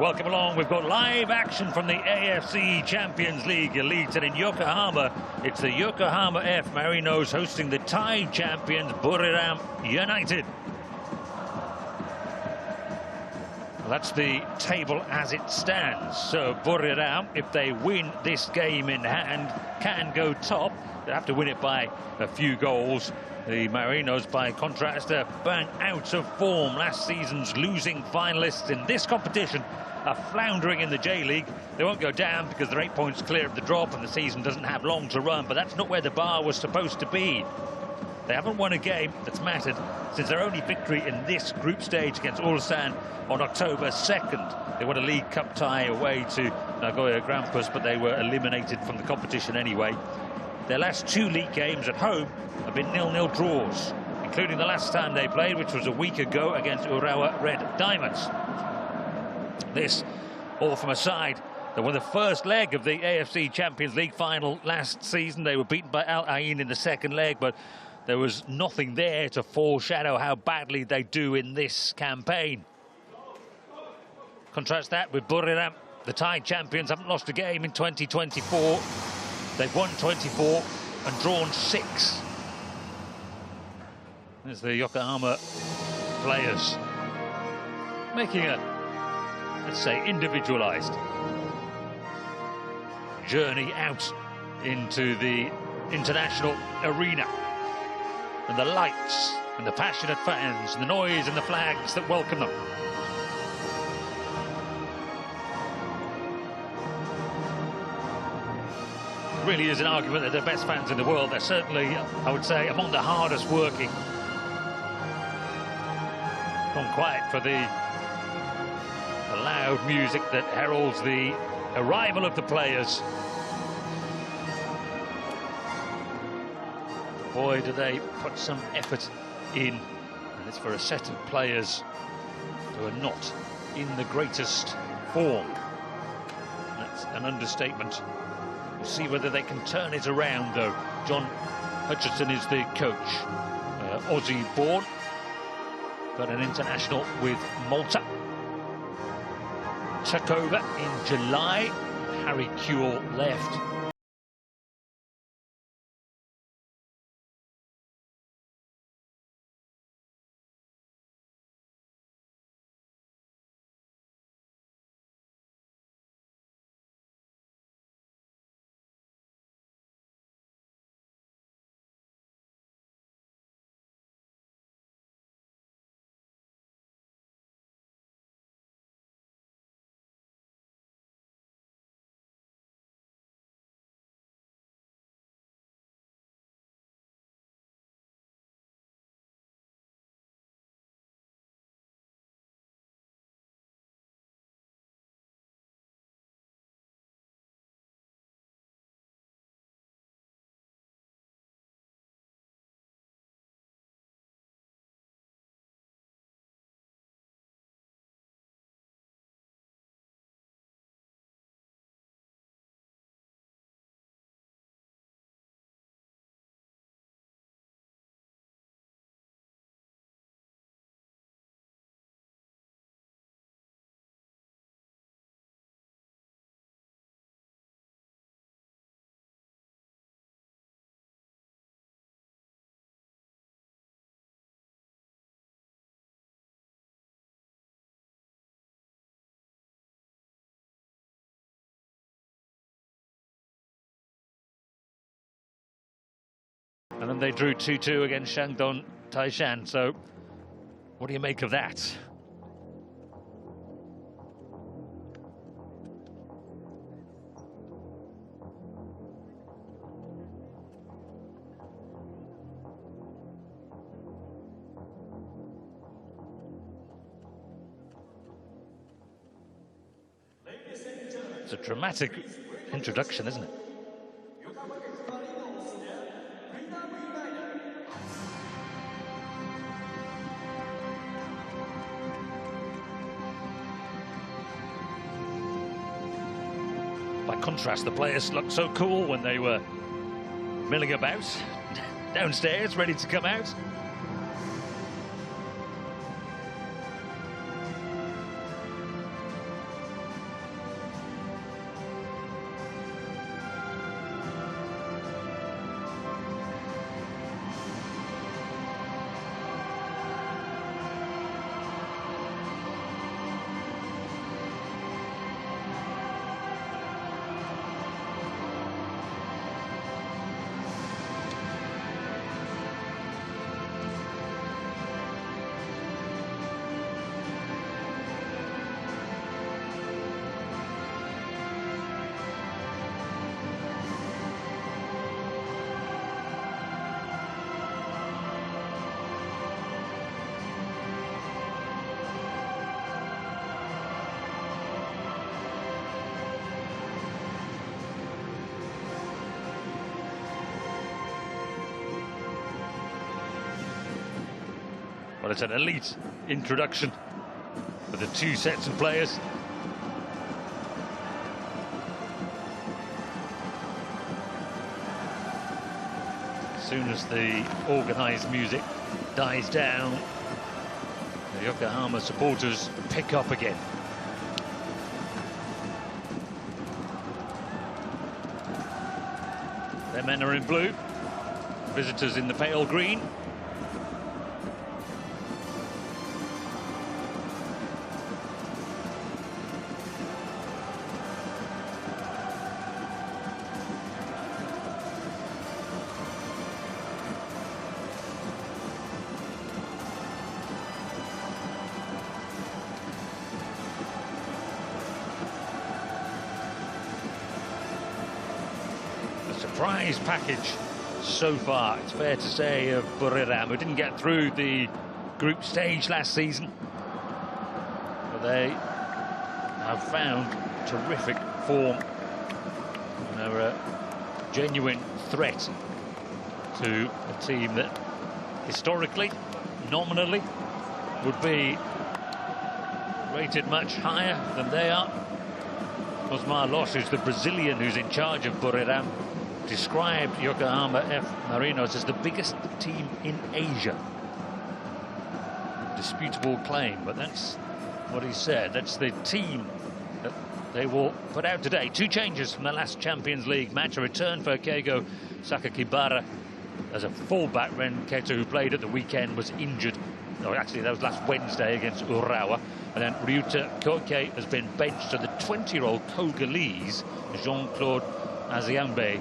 Welcome along. We've got live action from the AFC Champions League Elite, and in Yokohama, it's the Yokohama F Marinos hosting the Thai champions Buriram United. Well, that's the table as it stands. So Buriram, if they win this game in hand, can go top. They have to win it by a few goals. The Marinos, by contrast, are bang out of form. Last season's losing finalists in this competition are floundering in the J-League. They won't go down because they're 8 points clear of the drop and the season doesn't have long to run, but that's not where the bar was supposed to be. They haven't won a game that's mattered since their only victory in this group stage against Ulsan on October 2nd. They won a League Cup tie away to Nagoya Grampus, but they were eliminated from the competition anyway. Their last two league games at home have been 0-0 draws, including the last time they played, which was a week ago against Urawa Red Diamonds. This all from a side that won the first leg of the AFC Champions League final last season. They were beaten by Al Ain in the second leg, but there was nothing there to foreshadow how badly they do in this campaign. Contrast that with Buriram. The Thai champions haven't lost a game in 2024. They've won 24 and drawn 6. There's the Yokohama players making a, let's say, individualized journey out into the international arena. And the lights and the passionate fans and the noise and the flags that welcome them. Really is an argument that they're the best fans in the world. They're certainly, I would say, among the hardest working. Gone quiet for the loud music that heralds the arrival of the players. Boy, do they put some effort in, and it's for a set of players who are not in the greatest form. That's an understatement. We'll see whether they can turn it around, though. John Hutchinson is the coach. Aussie born, got an international with Malta. Took over in July. Harry Kewell left. And then they drew 2-2 against Shandong Taishan. So what do you make of that? It's a dramatic introduction, isn't it? By contrast, the players looked so cool when they were milling about downstairs, ready to come out. Well, it's an elite introduction for the two sets of players. As soon as the organised music dies down, the Yokohama supporters pick up again. Their men are in blue, visitors in the pale green. Surprise package so far, it's fair to say, of Buriram, who didn't get through the group stage last season. But they have found terrific form and are a genuine threat to a team that historically, nominally, would be rated much higher than they are. Osmar Losh, who's the Brazilian who's in charge of Buriram, described Yokohama F Marinos as the biggest team in Asia. Disputable claim, but that's what he said. That's the team that they will put out today. Two changes from the last Champions League match. A return for Keigo Sakakibara as a fullback. Ren Keto, who played at the weekend, was injured. No, actually, that was last Wednesday against Urawa. And then Ryuta Koike has been benched, so the 20-year-old Congolese Jean-Claude Aziambe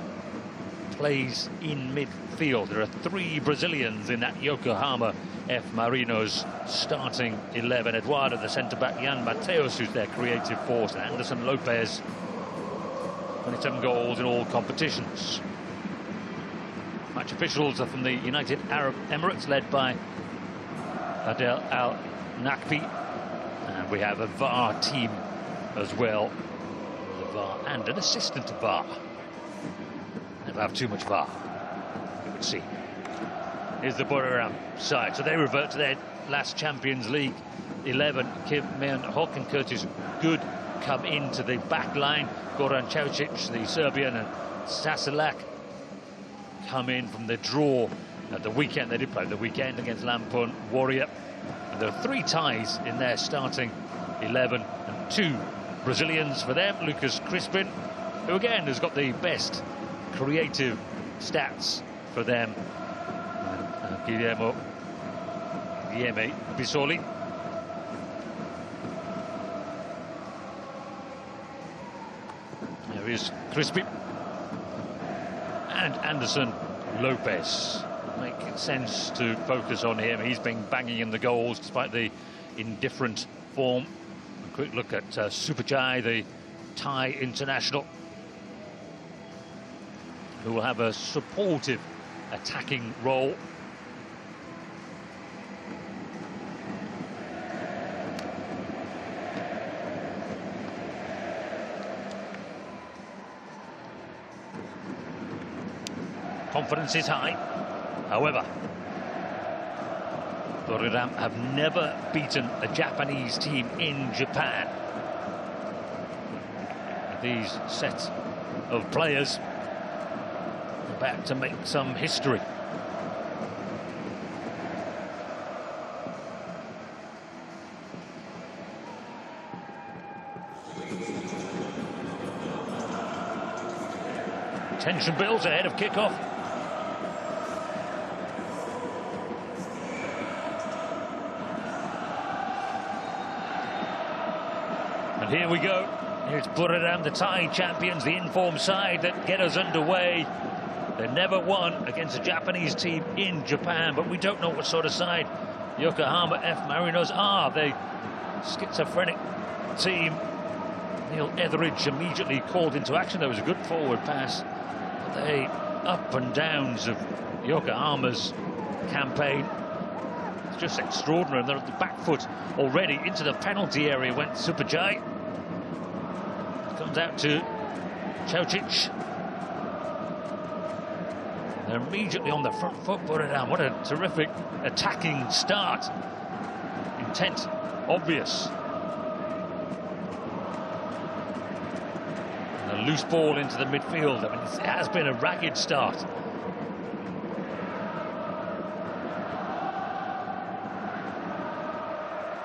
plays in midfield. There are three Brazilians in that Yokohama F Marinos starting 11. Eduardo, the centre-back, Jan Mateus, who's their creative force, and Anderson Lopez, 27 goals in all competitions. Match officials are from the United Arab Emirates, led by Adel Al Nakbi, and we have a VAR team as well, the VAR and an assistant VAR. Never have too much VAR, you would see. Here's the Buriram side, so they revert to their last Champions League 11. Kim Meon Hok and Curtis Good come into the back line. Goran Čaučić, the Serbian, and Sasilak come in from the draw at the weekend. They did play the weekend against Lampung Warrior. And there are three ties in their starting 11, and two Brazilians for them. Lucas Crispin, who again has got the best creative stats for them. Guilherme Bissoli. There is Crispin and Anderson Lopez. Makes sense to focus on him. He's been banging in the goals despite the indifferent form. A quick look at Supajai, the Thai international, who will have a supportive attacking role. Confidence is high. However, Buriram have never beaten a Japanese team in Japan. These set of players are about to make some history. Tension builds ahead of kickoff. And here we go. Here's Buriram, the Thai champions, the informed side that get us underway. They never won against a Japanese team in Japan, but we don't know what sort of side Yokohama F Marinos are. The schizophrenic team. Neil Etheridge immediately called into action. There was a good forward pass. But the up and downs of Yokohama's campaign, it's just extraordinary. And they're at the back foot already. Into the penalty area went Supajai. Comes out to Čaučić. They're immediately on the front foot, Buriram. What a terrific attacking start intent obvious. And a loose ball into the midfield. I mean, it has been a ragged start.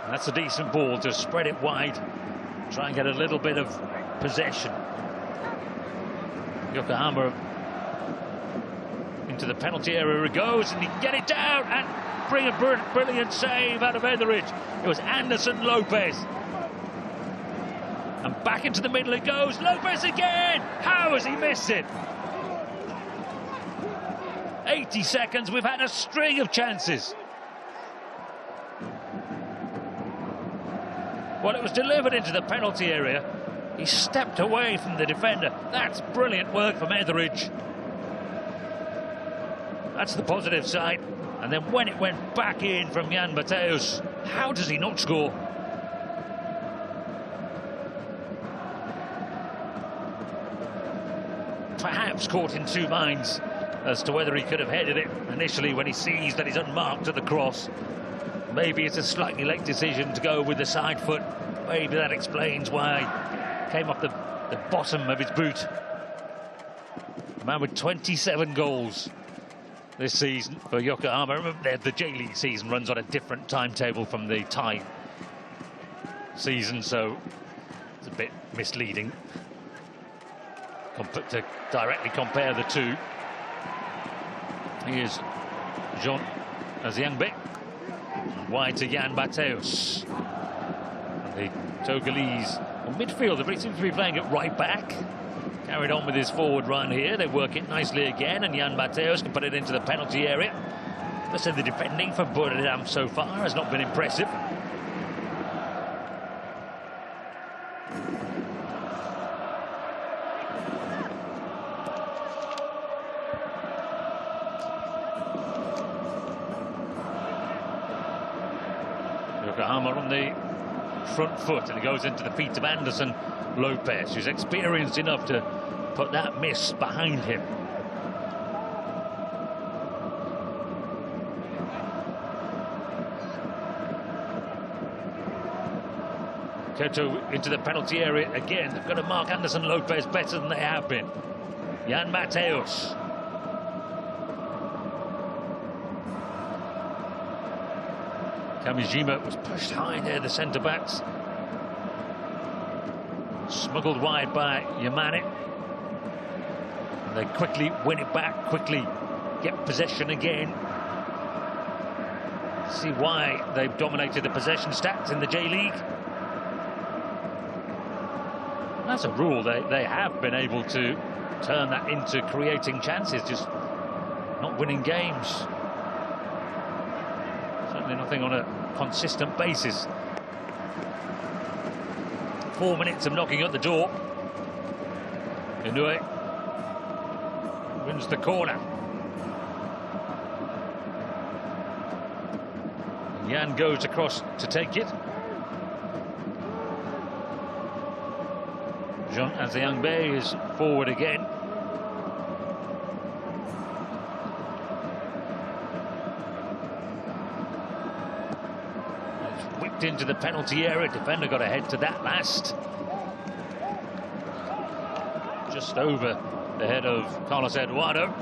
And that's a decent ball to spread it wide, try and get a little bit of possession. Yokohama into the penalty area it goes, and he get it down and bring a brilliant save out of Etheridge. It was Anderson Lopez. And back into the middle it goes. Lopez again! How has he missed it? 80 seconds, we've had a string of chances. Well, it was delivered into the penalty area. He stepped away from the defender. That's brilliant work from Etheridge. That's the positive side. And then when it went back in from Jan Mateus, how does he not score? Perhaps caught in two minds as to whether he could have headed it initially when he sees that he's unmarked at the cross. Maybe it's a slightly late decision to go with the side foot. Maybe that explains why he came off the bottom of his boot. A man with 27 goals this season for Yokohama. Remember, the J-League season runs on a different timetable from the Thai season, so it's a bit misleading to directly compare the two. Here's Jean Aziangbe, wide to Jan Mateus. The Togolese midfielder, but he seems to be playing it right back. Carried on with his forward run here. They work it nicely again, and Jan Mateus can put it into the penalty area. But so the defending for Buriram so far has not been impressive. Yokohama on the front foot, and it goes into the feet of Anderson Lopez, who's experienced enough to put that miss behind him. Koto into the penalty area again. They've got to mark Anderson Lopez better than they have been. Jan Mateus. Kamijima was pushed high there, the centre-backs. Smuggled wide by Yamane. And they quickly win it back, quickly get possession again. See why they've dominated the possession stats in the J-League. That's a rule. They have been able to turn that into creating chances, just not winning games. Certainly nothing on a consistent basis. 4 minutes of knocking at the door. Inoue wins the corner. Jan goes across to take it. Jean Aziangbe is forward again. It's whipped into the penalty area. Defender got ahead to that last. Just over the head of Carlos Eduardo.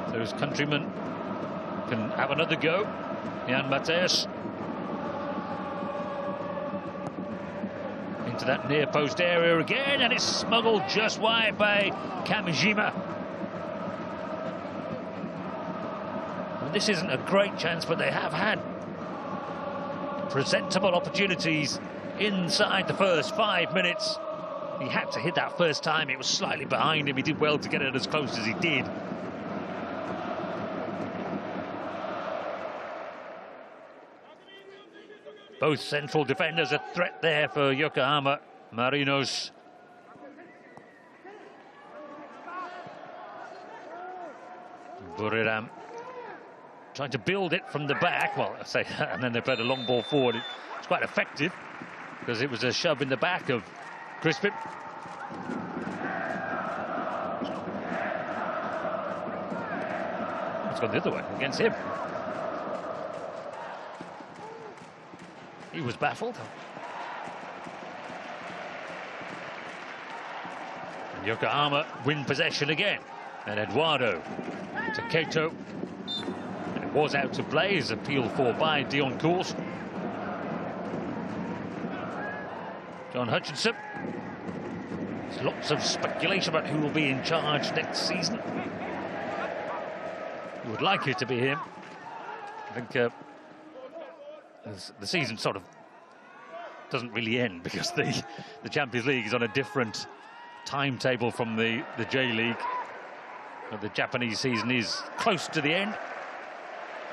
So his countryman can have another go. Jan Mateus. Into that near post area again, and it's smuggled just wide by Kamijima. Well, this isn't a great chance, but they have had presentable opportunities inside the first 5 minutes. He had to hit that first time. It was slightly behind him. He did well to get it as close as he did. Both central defenders a threat there for Yokohama Marinos. Buriram trying to build it from the back. Well, I say, and then they played a long ball forward. It's quite effective because it was a shove in the back of Crispin. It's gone the other way against him. He was baffled. And Yokohama win possession again. And Eduardo to Keito. And it was out to play, is appealed for by Dion Course. John Hutchinson. There's lots of speculation about who will be in charge next season. You would like it to be him. I think the season sort of doesn't really end because the Champions League is on a different timetable from the J League. But the Japanese season is close to the end,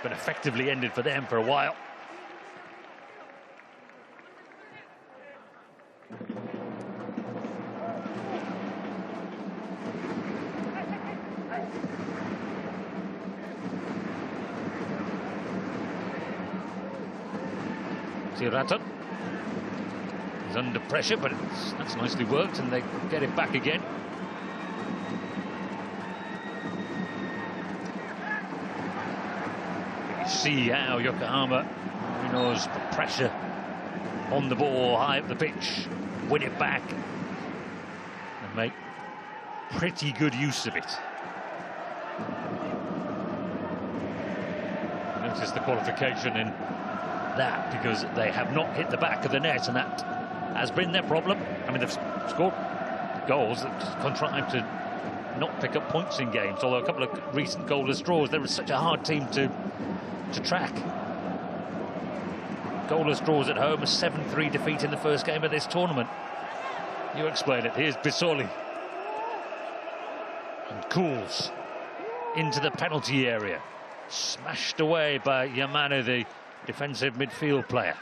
but effectively ended for them for a while. Tirata is under pressure, but that's nicely worked, and they get it back again. You see how Yokohama Marinos put pressure on the ball, high up the pitch, win it back, and make pretty good use of it. Notice the qualification in that, because they have not hit the back of the net, and that has been their problem. I mean, they've scored goals that contrive to not pick up points in games, although a couple of recent goalless draws. They were such a hard team to track. Goalless draws at home, a 7-3 defeat in the first game of this tournament. You explain it. Here's Bisoli. And Cools into the penalty area. Smashed away by Yamane, the defensive midfield player.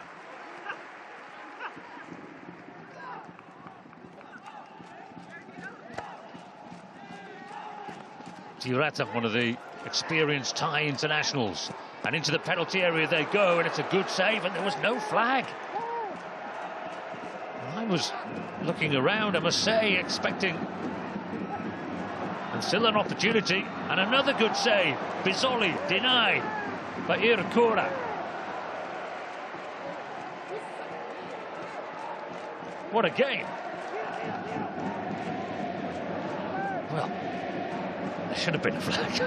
Tirata, one of the experienced Thai internationals, and into the penalty area they go, and it's a good save, and there was no flag. I was looking around, I must say, expecting, and still an opportunity, and another good save. Bisoli denied by Irakura. What a game. Well, there should have been a flag.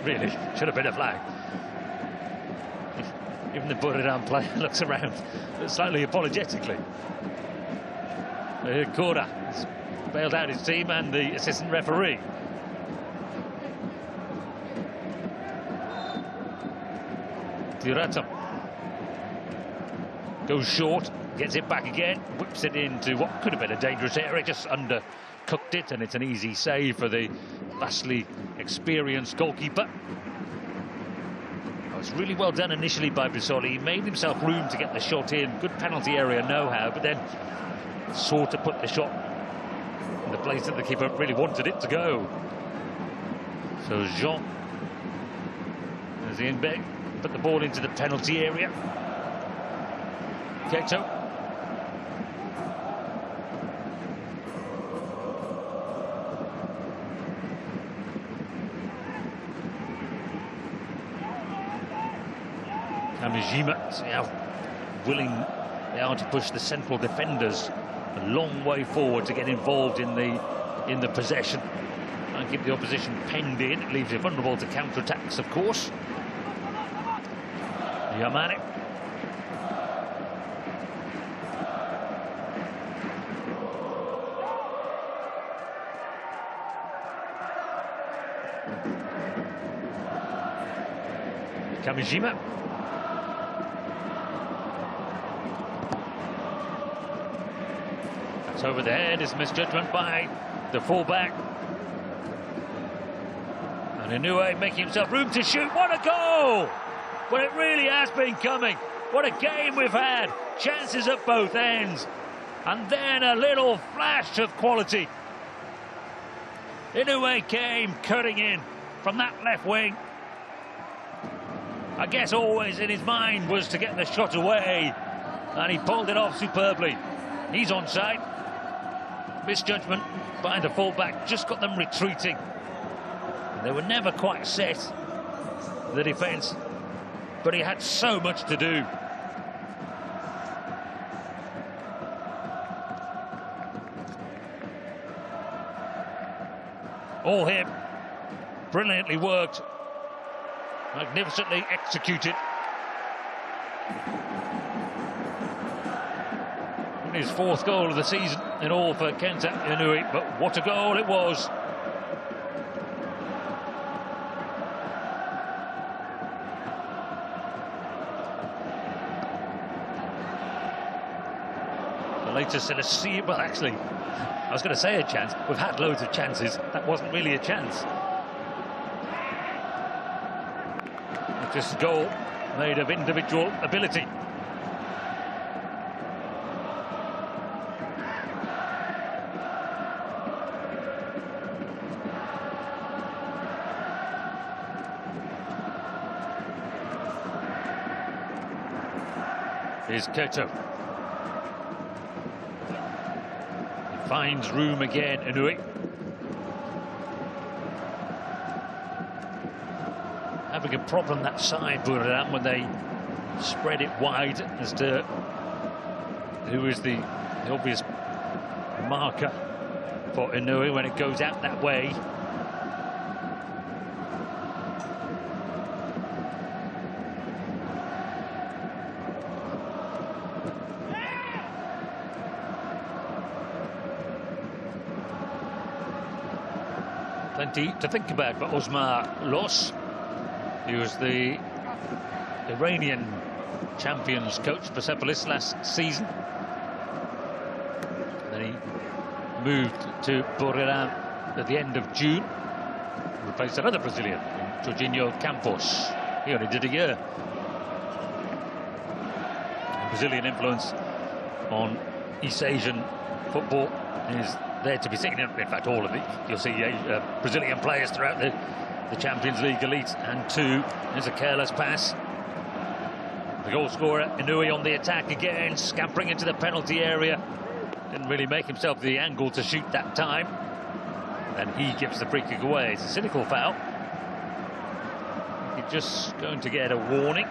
Really, should have been a flag. Even the Buriram player looks around slightly apologetically. Kora has bailed out his team and the assistant referee. Tirata goes short, gets it back again, whips it into what could have been a dangerous area, just undercooked it, and it's an easy save for the vastly experienced goalkeeper. It was really well done initially by Bisoli. He made himself room to get the shot in, good penalty area know-how, but then sought to put the shot in the place that the keeper really wanted it to go. So Jean, as the in-back, put the ball into the penalty area. Keito. Kamijima, see how willing they are to push the central defenders a long way forward to get involved in the possession and keep the opposition penned in. It leaves you vulnerable to counter-attacks, of course. Yamane. Kamijima. That's over the head. It's misjudgment by the fullback. And Inoue making himself room to shoot. What a goal! Well, it really has been coming. What a game we've had. Chances at both ends. And then a little flash of quality. Inoue came cutting in from that left wing. I guess always in his mind was to get the shot away, and he pulled it off superbly. He's onside. Misjudgment by the fullback, just got them retreating. They were never quite set, the defence, but he had so much to do. All him. Brilliantly worked. Magnificently executed. His 4th goal of the season in all for Kenta Inui, but what a goal it was. The latest in a series, well actually, I was going to say a chance. We've had loads of chances. That wasn't really a chance. Just a goal made of individual ability. Here's Keto. He finds room again, Inui. Having a problem that side, Buriram, when they spread it wide as to who is the obvious marker for Inui when it goes out that way. Plenty to think about for Osmar Los. He was the Iranian champions coach, Persepolis, last season. Then he moved to Buriram at the end of June. Replaced another Brazilian, Jorginho Campos. He only did a year. Brazilian influence on East Asian football is there to be seen. In fact, all of it. You'll see Brazilian players throughout the Champions League Elite. And 2, there's a careless pass. The goal scorer, Inui, on the attack again, scampering into the penalty area. Didn't really make himself the angle to shoot that time. And he gives the free kick away. It's a cynical foul. He's just going to get a warning.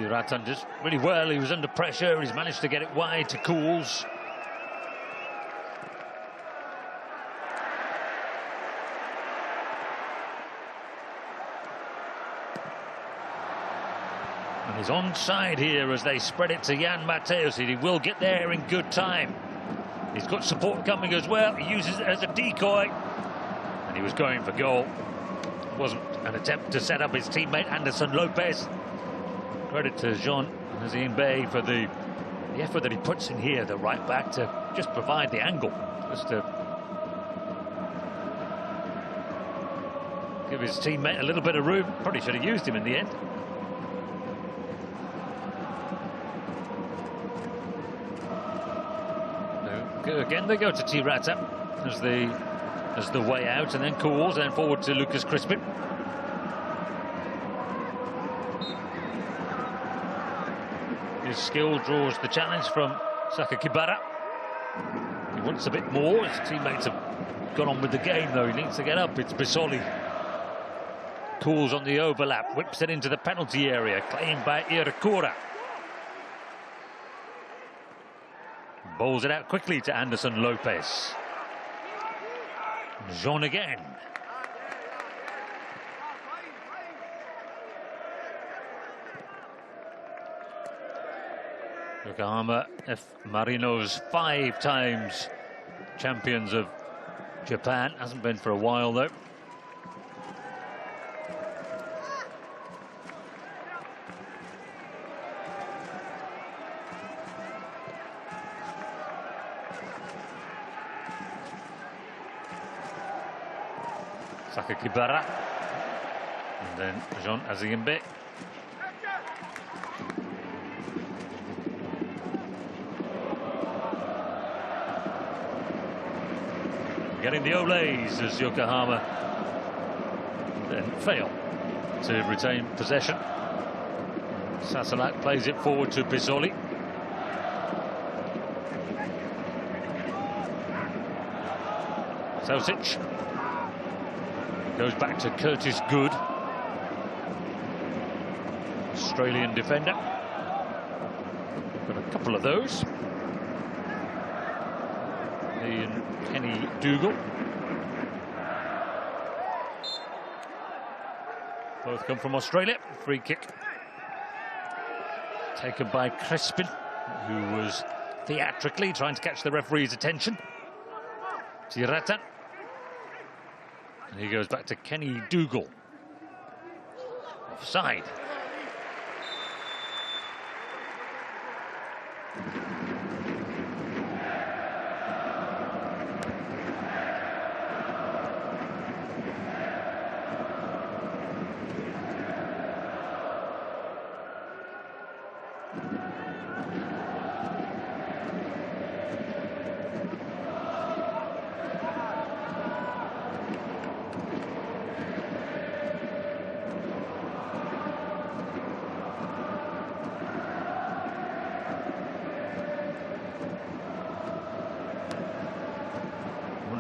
Ratan just really well. He was under pressure. He's managed to get it wide to Cools. And he's onside here as they spread it to Jan Mateus. He will get there in good time. He's got support coming as well. He uses it as a decoy. And he was going for goal. It wasn't an attempt to set up his teammate Anderson Lopez. Credit to Jean Nazim Bey for the effort that he puts in here, the right back, to just provide the angle, just to give his teammate a little bit of room. Probably should have used him in the end. So, again, they go to Tirata as the way out, and then Cools, and then forward to Lucas Crispin. His skill draws the challenge from Sakakibara. He wants a bit more. His teammates have gone on with the game, though. He needs to get up. It's Bisoli. Cools on the overlap, whips it into the penalty area, claimed by Irakura. Bowls it out quickly to Anderson Lopez. Jean again. Yokohama F Marinos, 5 times champions of Japan. Hasn't been for a while, though. Sakakibara. And then Jean Azimbe. Getting the Olays as Yokohama then fail to retain possession. Sasalat plays it forward to Bisoli. Sosic goes back to Curtis Good, Australian defender. Got a couple of those. He and Kenny Dougal. Both come from Australia. Free kick taken by Crispin, who was theatrically trying to catch the referee's attention. Tirata. And he goes back to Kenny Dougal. Offside.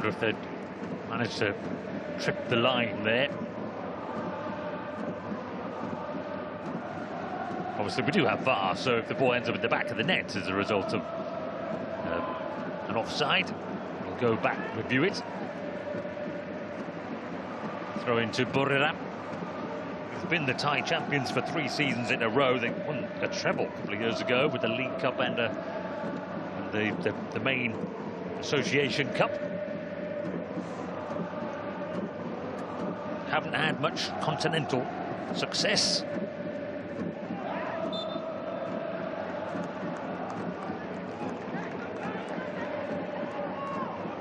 If they'd managed to trip the line there. Obviously we do have VAR, so if the ball ends up at the back of the net as a result of an offside, we'll go back, review it. Throw into Buriram. They've been the Thai champions for 3 seasons in a row. They won a treble a couple of years ago with the League Cup and the main Association Cup. Haven't had much continental success.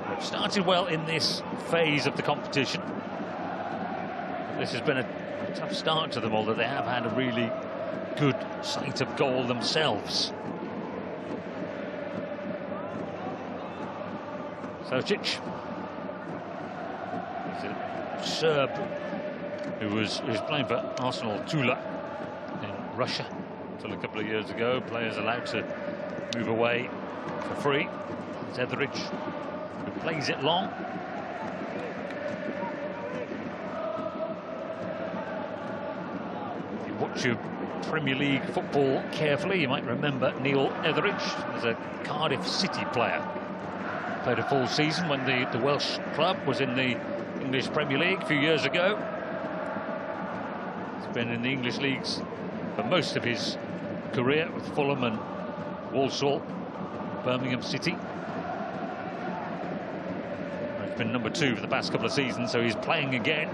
They've started well in this phase of the competition. This has been a tough start to them, although they have had a really good sight of goal themselves. Sosic. Serb, who was playing for Arsenal Tula in Russia until a couple of years ago. Players allowed to move away for free. It's Etheridge who plays it long. If you watch your Premier League football carefully, you might remember Neil Etheridge as a Cardiff City player. Played a full season when the Welsh club was in the English Premier League a few years ago. He's been in the English leagues for most of his career with Fulham and Walsall, Birmingham City. He's been number 2 for the past couple of seasons, so he's playing again.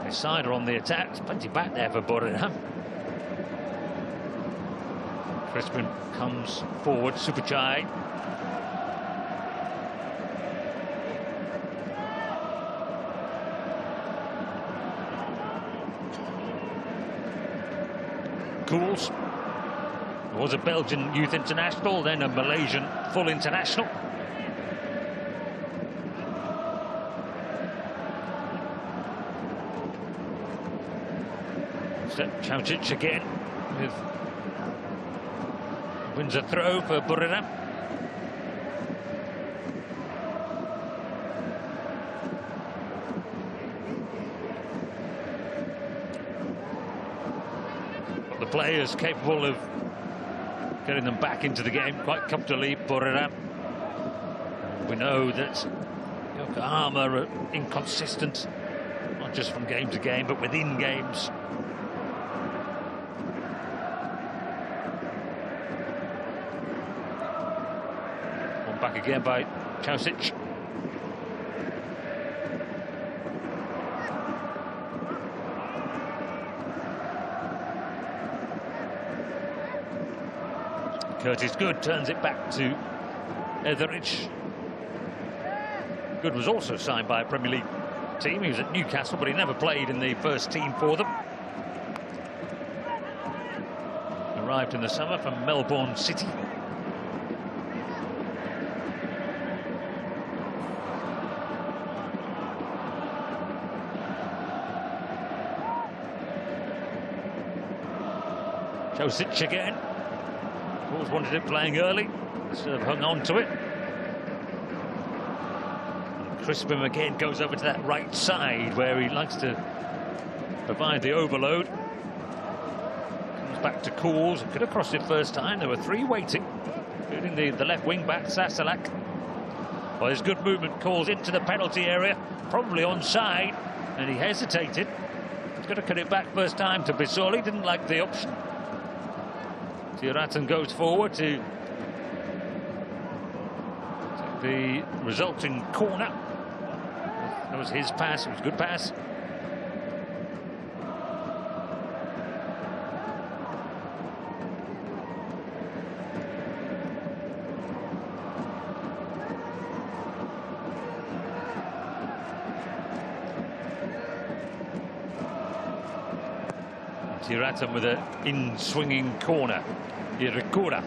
His side are on the attack. There's plenty back there for Buriram. Crispin comes forward. Superchai. Cools was a Belgian youth international, then a Malaysian full international. Chaucic again wins a throw for Buriram. Players capable of getting them back into the game quite comfortably. Buriram. We know that Yokohama are inconsistent, not just from game to game, but within games. One back again by Chaucic. Curtis Good turns it back to Etheridge. Good was also signed by a Premier League team. He was at Newcastle, but he never played in the first team for them. Arrived in the summer from Melbourne City. Chaucic again. Always wanted it playing early, sort of hung on to it. And Crispin again goes over to that right side where he likes to provide the overload. Comes back to Coles. Could have crossed it first time. There were three waiting, including the left wing back, Sasalak. Well, there's good movement. Coles into the penalty area, probably onside, and he hesitated. He's got to cut it back first time to Bisoli. Didn't like the option. Tiratan goes forward to take the resulting corner. That was his pass. It was a good pass. Tiratan with an in-swinging corner. Irakura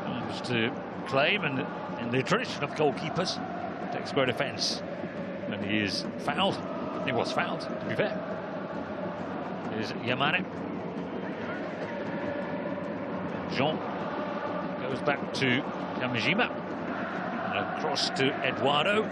comes to claim, and in the tradition of goalkeepers, takes great offence when he is fouled. He was fouled, to be fair. Here's Yamane. Jean goes back to Yamajima. And across to Eduardo.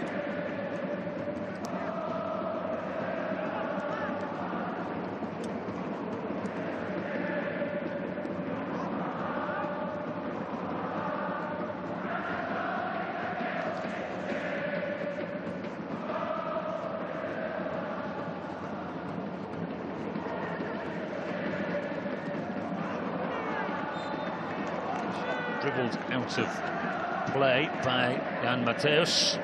Dribbled out of play by Jan Mateus.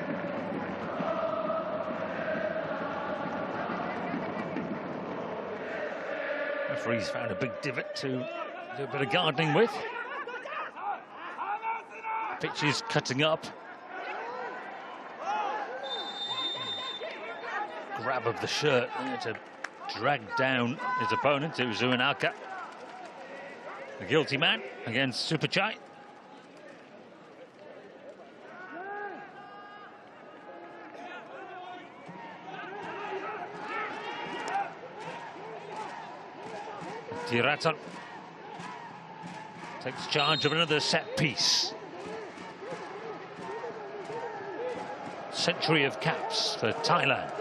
Referee's found a big divot to do a bit of gardening with. Pitch is cutting up. Grab of the shirt to drag down his opponent. It was Uenaka, the guilty man, against Superchai. Tiratan takes charge of another set piece. Century of caps for Thailand.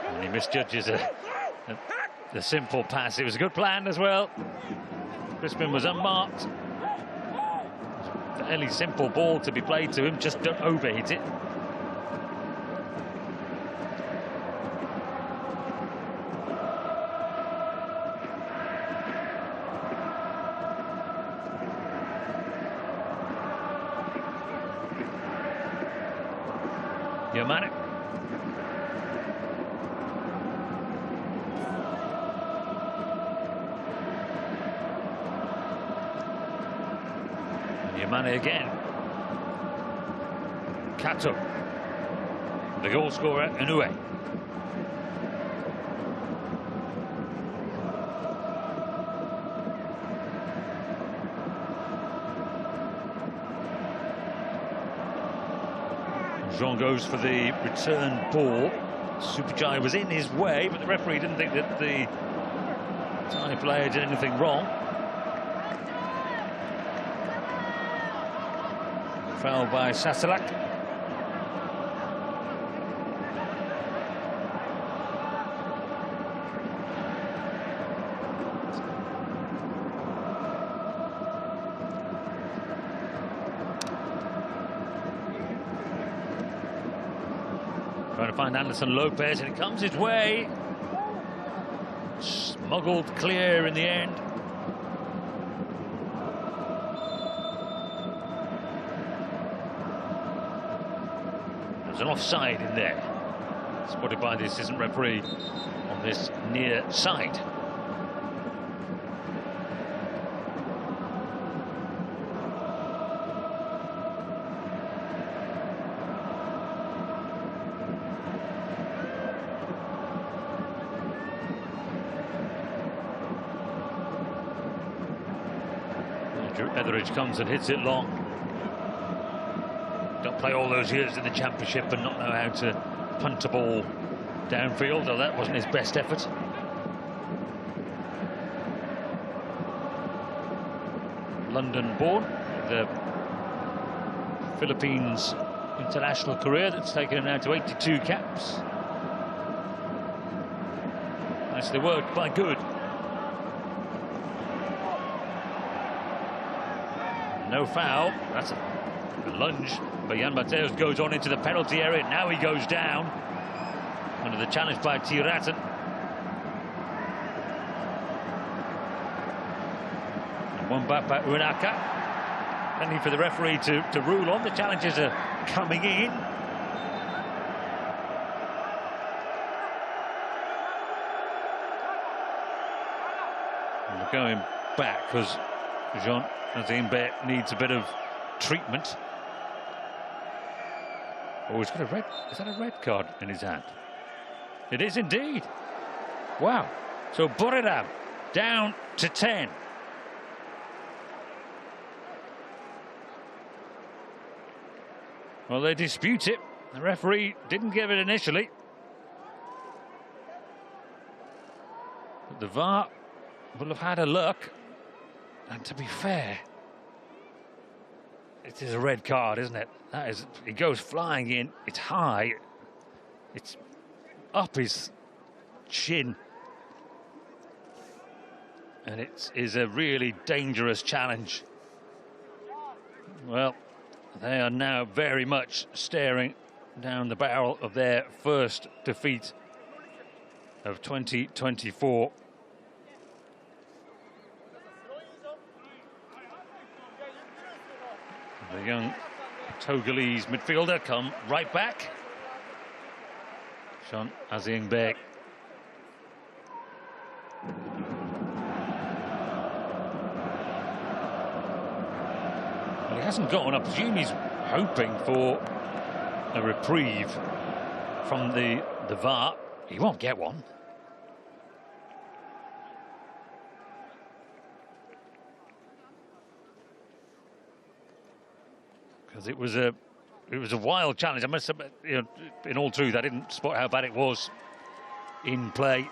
And he misjudges the simple pass. It was a good plan as well. Crispin was unmarked. Fairly simple ball to be played to him, just don't overhit it. Yamane. Yamane again. Kato. The goal scorer, Inoue. Jean goes for the return ball. Superchai was in his way, but the referee didn't think that the Thai player did anything wrong. Foul by Sasalak. Trying to find Anderson Lopez, and it comes his way. Smuggled clear in the end. There's an offside in there, spotted by the assistant referee on this near side. Etheridge comes and hits it long. Don't play all those years in the Championship and not know how to punt a ball downfield, though that wasn't his best effort. London born, the Philippines international career that's taken him now to 82 caps. Nicely worked by Good. No foul. That's a lunge. But Jan Mateus goes on into the penalty area. Now he goes down under the challenge by Tiraten. And one back by Unaka. Plenty for the referee to rule on. The challenges are coming in. And we're going back because Jean Azimbe needs a bit of treatment. Oh, he's got a red. Is that a red card in his hand? It is indeed. Wow. So Buriram down to 10. Well, they dispute it. The referee didn't give it initially. But the VAR will have had a look. And to be fair, it is a red card, isn't it? That is, it goes flying in. It's high. It's up his chin. And it is a really dangerous challenge. Well, they are now very much staring down the barrel of their first defeat of 2024. The young Togolese midfielder come right back. Jean Azimbe. Well, he hasn't got one. I presume he's hoping for a reprieve from the VAR. He won't get one. Because it was a wild challenge. I must admit, you know, in all truth, I didn't spot how bad it was in play.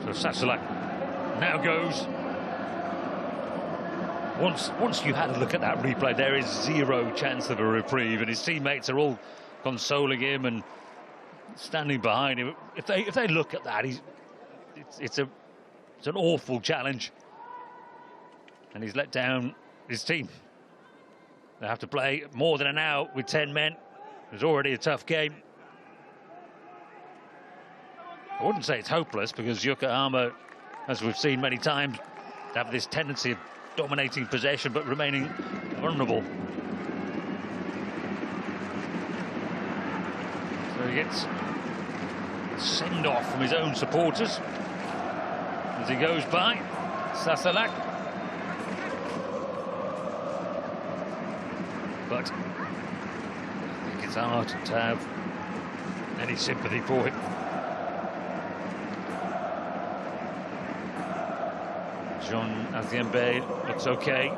So Sasalak now goes. Once you had a look at that replay, there is zero chance of a reprieve, and his teammates are all consoling him and standing behind him. If they look at that, it's an awful challenge, and he's let down his team. They have to play more than an hour with 10 men. It was already a tough game. I wouldn't say it's hopeless, because Yokohama, as we've seen many times, have this tendency of dominating possession but remaining vulnerable. So he gets a send-off from his own supporters as he goes by. Sasalak. But I think it's hard to have any sympathy for him. Jean Azimbe looks okay,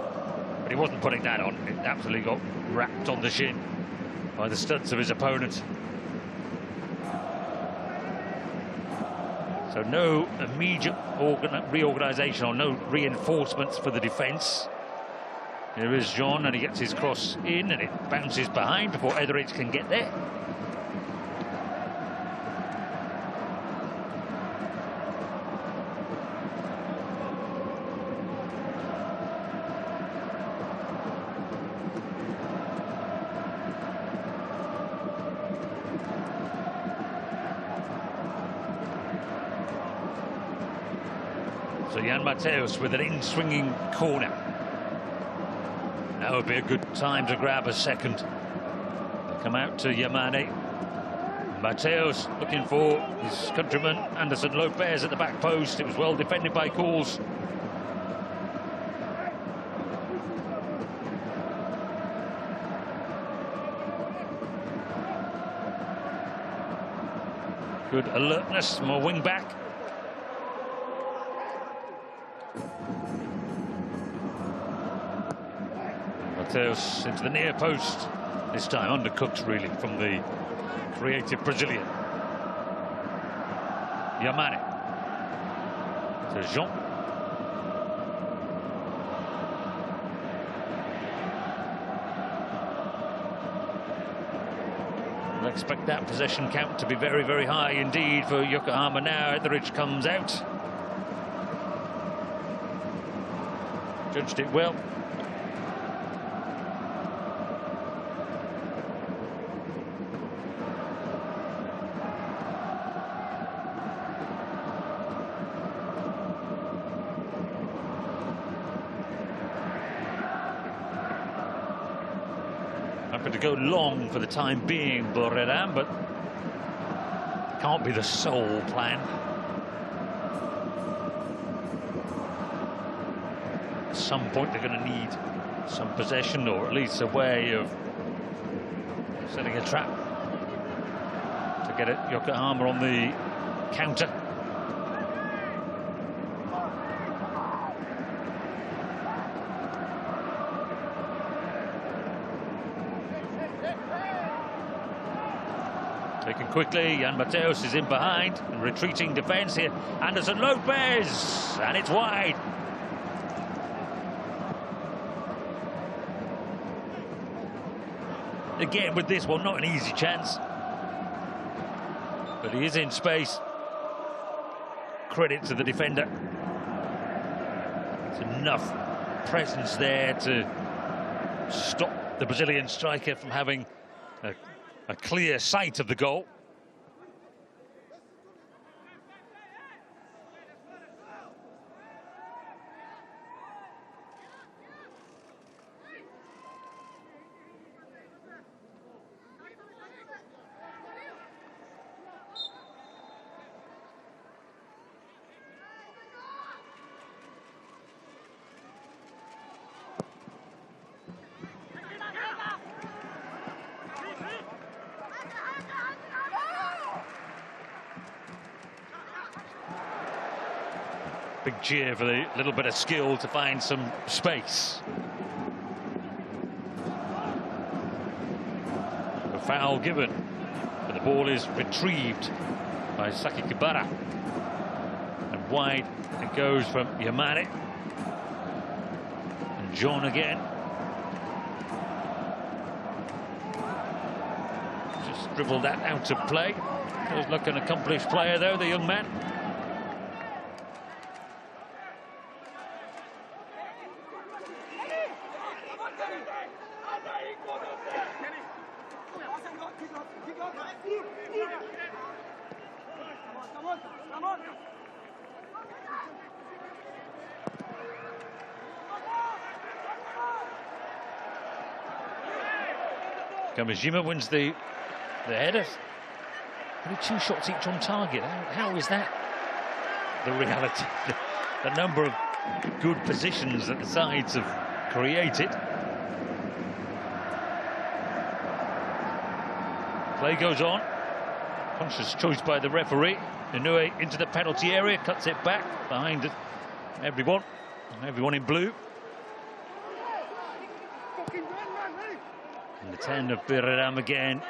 but he wasn't putting that on. It absolutely got wrapped on the shin by the studs of his opponent. So no immediate reorganisation or no reinforcements for the defence. Here is Jean, and he gets his cross in, and it bounces behind before Etheridge can get there. So Jan Mateus with an in-swinging corner. Now would be a good time to grab a second. They come out to Yamane. Mateus looking for his countryman Anderson Lopez at the back post. It was well defended by Calls. Good alertness from a wing back. Mateus into the near post. This time undercooked really from the creative Brazilian. Yamane to Jean. We'll expect that possession count to be very, very high indeed for Yokohama now. Etheridge comes out. Judged it well. Happy to go long for the time being, Buriram, but can't be the sole plan. At some point they're going to need some possession, or at least a way of setting a trap to get Yokohama on the counter. Taken quickly, and Mateus is in behind. Retreating defence here. Anderson Lopez, and it's wide. Again with this one, not an easy chance, but he is in space. Credit to the defender. It's enough presence there to stop the Brazilian striker from having a clear sight of the goal. Big cheer for the little bit of skill to find some space. A foul given, but the ball is retrieved by Saki Kibara. And wide it goes from Yamane. And John again. Just dribbled that out of play. Does look an accomplished player though, the young man. Kamijima wins the header. Only 2 shots each on target. How is that the reality? The number of good positions that the sides have created. Play goes on. Conscious choice by the referee. Inoue into the penalty area, cuts it back behind everyone in blue. And the 10 of Buriram again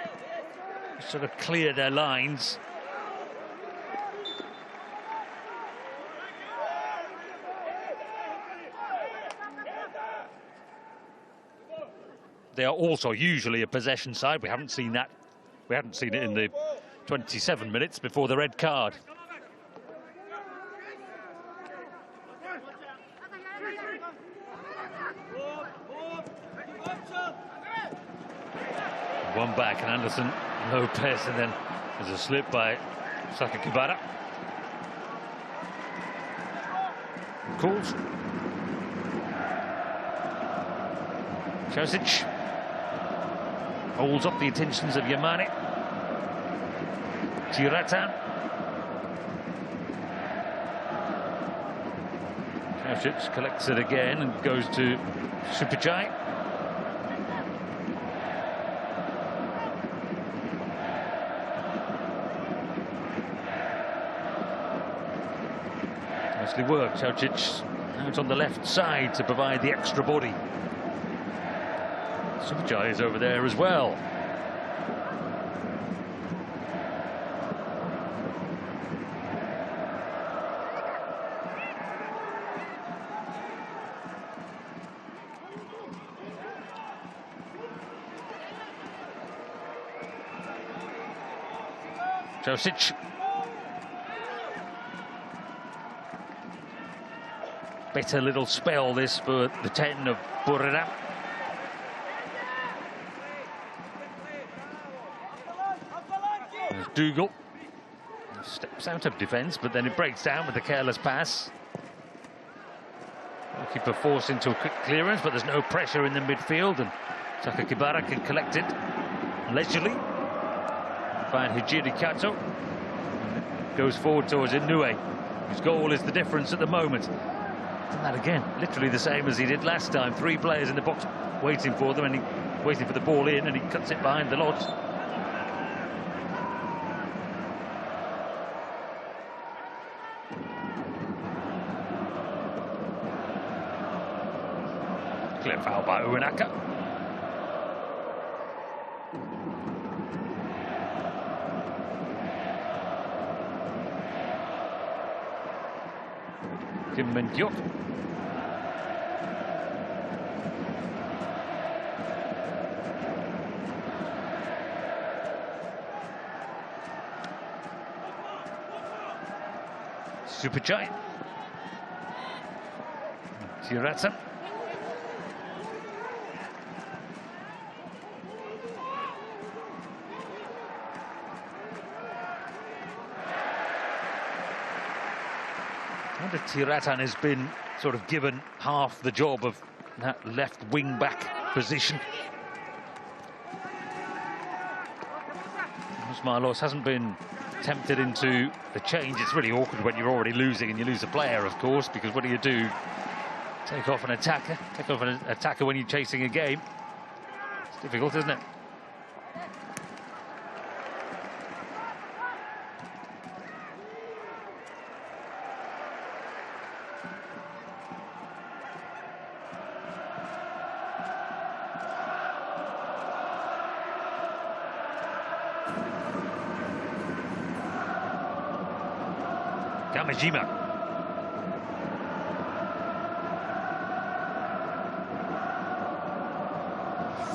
sort of clear their lines. They are also usually a possession side. We haven't seen that. We hadn't seen it in the 27 minutes before the red card. One back, and Anderson Lopez, and then there's a slip by Saki Kibara. Calls. Josic holds up the attentions of Yamane. Tiratan. Josic collects it again and goes to Supijai. Nicely worked. Chocic out on the left side to provide the extra body. Substitution is over there as well. Chocic. Bitter little spell this for the 10 of Buriram. There's Dougal. Steps out of defence, but then it breaks down with a careless pass. Keeper forced into a quick clearance, but there's no pressure in the midfield, and Sakakibara can collect it leisurely. Find Hijiri Kato. Goes forward towards Inoue, whose goal is the difference at the moment. And that again, literally the same as he did last time. 3 players in the box waiting for them, and he waiting for the ball in, and he cuts it behind the lot. Clear foul by Uenaka. Kim Min-hyuk. Superchai. Tirata. Tiratan has been sort of given half the job of that left wing back position. Marinos hasn't been tempted into the change. It's really awkward when you're already losing and you lose a player, of course, because what do? Take off an attacker. Take off an attacker when you're chasing a game. It's difficult, isn't it? Kamajima.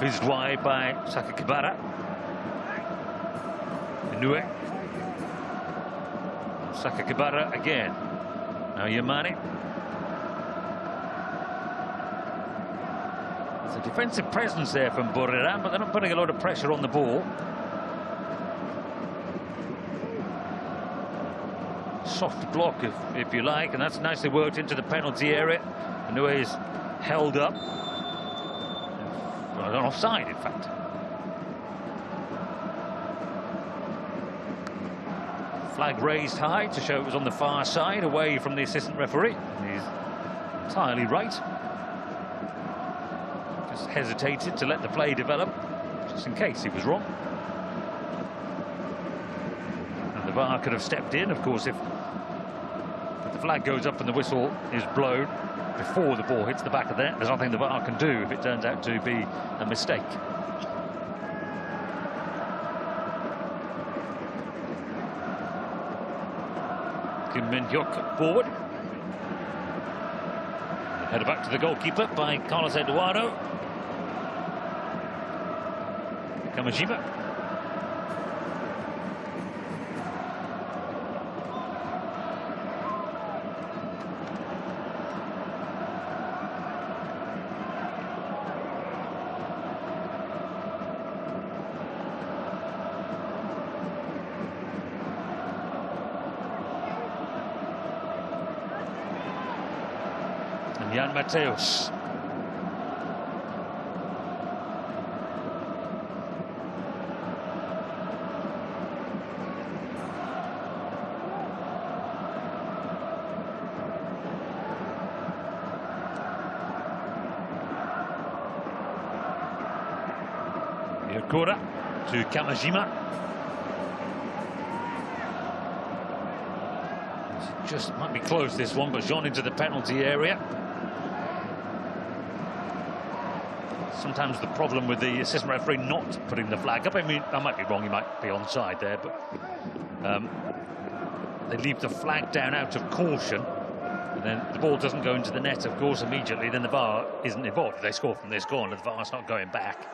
Fizzed wide by Sakakibara. Inoue. Sakakibara again. Now Yamane. There's a defensive presence there from Buriram, but they're not putting a lot of pressure on the ball. Soft block, if you like, and that's nicely worked into the penalty area. Inoue is held up. Well, offside, in fact. Flag raised high to show it was on the far side, away from the assistant referee. He's entirely right. Just hesitated to let the play develop, just in case he was wrong. And the VAR could have stepped in, of course, if the flag goes up and the whistle is blown before the ball hits the back of the net. There's nothing the VAR can do if it turns out to be a mistake. Kim Min-hyuk forward. Headed back to the goalkeeper by Carlos Eduardo. Kamajima. Jan Mateus. Yokora to Kamajima. Just might be close, this one, but Jean into the penalty area. Sometimes the problem with the assistant referee not putting the flag up, I mean, I might be wrong, he might be onside there, but they leave the flag down out of caution, and then the ball doesn't go into the net, of course, immediately, then the VAR isn't involved. If they score from this corner, the VAR's not going back.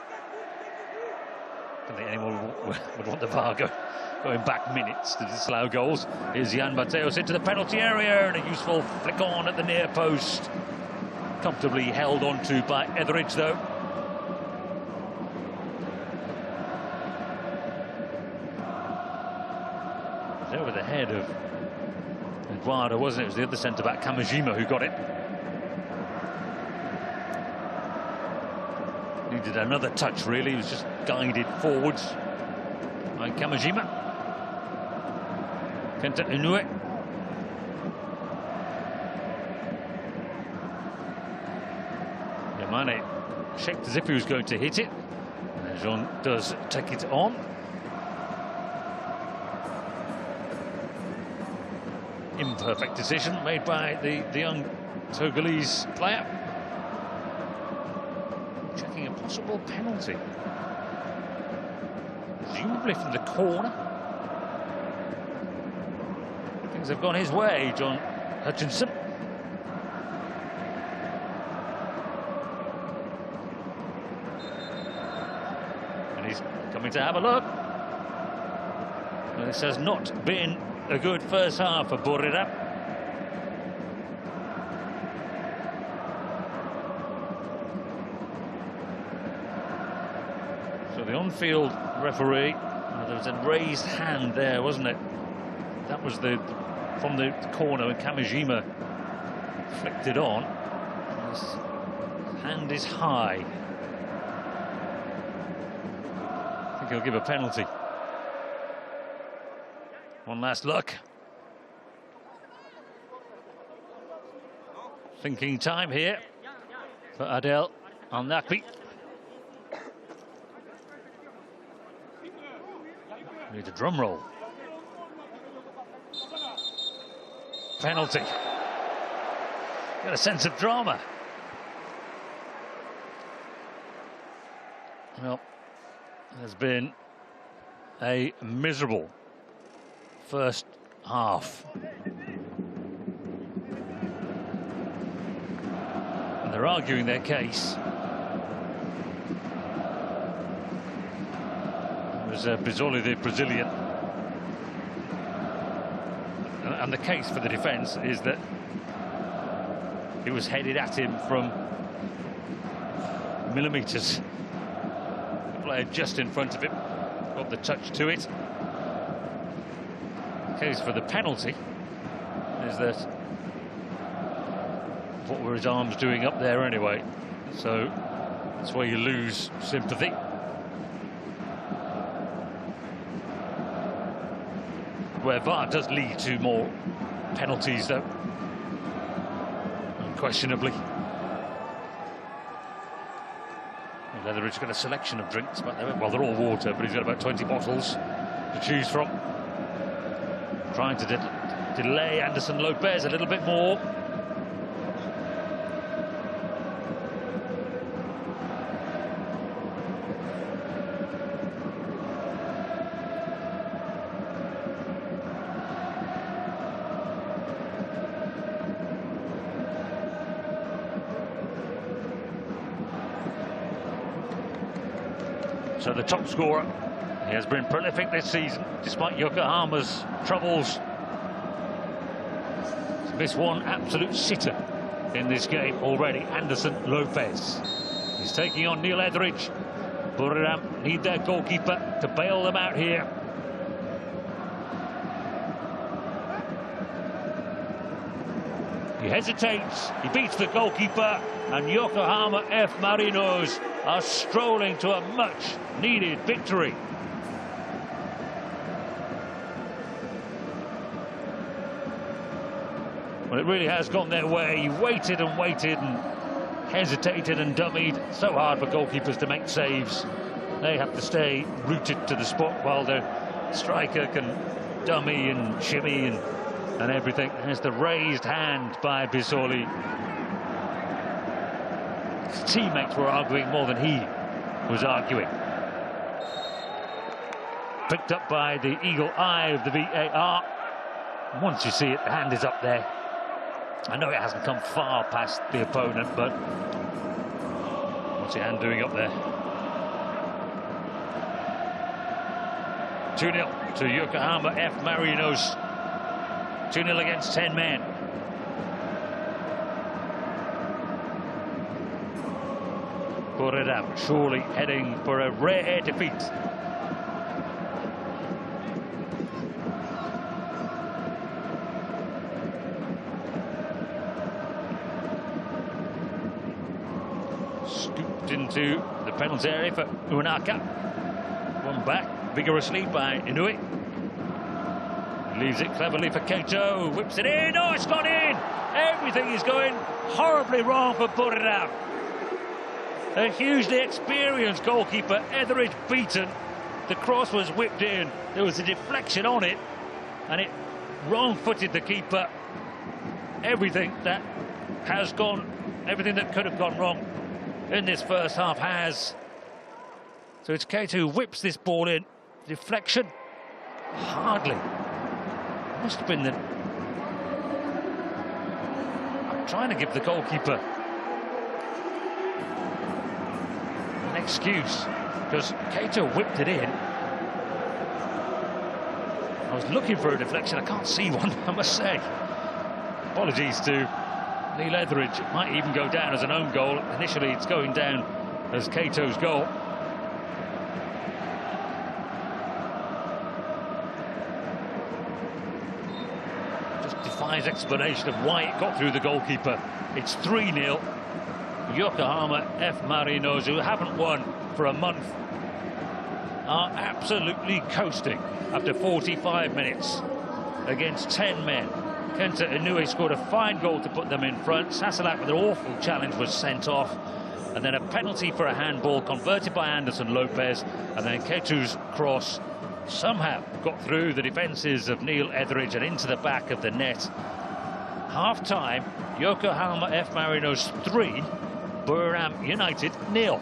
I don't think anyone would want the VAR going back minutes to disallow goals. Here's Jan Mateos into the penalty area, and a useful flick on at the near post. Comfortably held onto by Etheridge, though. It was over the head of Eduardo, wasn't it? It was the other centre-back, Kamajima, who got it. Needed another touch, really. He was just guided forwards by Kamajima. Kenta Inoue. Yamane shaped as if he was going to hit it. And Jean does take it on. Imperfect decision made by the young Togolese player. Checking a possible penalty. Presumably from the corner. Things have gone his way, John Hutchinson. And he's coming to have a look. Well, this has not been a good first half for Buriram. So the on-field referee, there was a raised hand there, wasn't it? That was from the corner when Kamajima flicked it on. His hand is high. I think he'll give a penalty. One last look. Thinking time here for Adel Al-Nakbi. Need a drum roll. Penalty. Got a sense of drama. Well, there's been a miserable first half. And they're arguing their case. It was Bizzoli, the Brazilian. And the case for the defence is that it was headed at him from millimetres. The player just in front of him got the touch to it. Case for the penalty is that what were his arms doing up there anyway, so that's where you lose sympathy. Where VAR does lead to more penalties, though, unquestionably. Leatheridge got a selection of drinks back there. Well, they're all water, but he's got about 20 bottles to choose from. Trying to delay Anderson Lopez a little bit more. So the top scorer, he has been prolific this season, despite Yokohama's troubles. He's missed one absolute sitter in this game already, Anderson Lopez. He's taking on Neil Etheridge. Buriram need their goalkeeper to bail them out here. He hesitates, he beats the goalkeeper, and Yokohama F Marinos are strolling to a much-needed victory. Well, it really has gone their way. He waited and waited and hesitated and dummied. So hard for goalkeepers to make saves. They have to stay rooted to the spot while their striker can dummy and shimmy and and everything. There's the raised hand by Bisoli. His teammates were arguing more than he was arguing. Picked up by the eagle eye of the VAR. Once you see it, the hand is up there. I know it hasn't come far past the opponent, but what's the hand doing up there? 2-0 to Yokohama F Marinos. 2-0 against 10 men. Buriram surely heading for a rare defeat. Scooped into the penalty area for Uenaka. One back vigorously by Inui. Leaves it cleverly for Keito. Whips it in. Oh, it's gone in. Everything is going horribly wrong for Buriram. A hugely experienced goalkeeper, Etheridge beaten. The cross was whipped in. There was a deflection on it, and it wrong-footed the keeper. Everything that could have gone wrong in this first half has. So it's Keito who whips this ball in. Deflection? Hardly. Must have been the... I'm trying to give the goalkeeper an excuse, because Keito whipped it in. I was looking for a deflection. I can't see one, I must say. Apologies to Neil Etheridge. It might even go down as an own goal. Initially, it's going down as Keito's goal. Defies explanation of why it got through the goalkeeper. It's 3-0. Yokohama F Marinos, who haven't won for a month, are absolutely coasting after 45 minutes against 10 men. Kenta Inui scored a fine goal to put them in front. Sasalak with an awful challenge was sent off, and then a penalty for a handball converted by Anderson Lopez, and then Keitu's cross somehow got through the defences of Neil Etheridge and into the back of the net. Half-time, Yokohama F Marinos 3, Buriram United 0.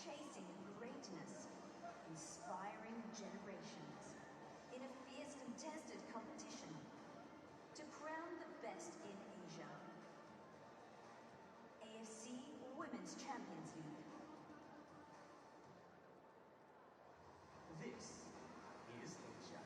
chasing greatness, inspiring generations in a fierce contested competition to crown the best in Asia. AFC Women's Champions League. This is Asia.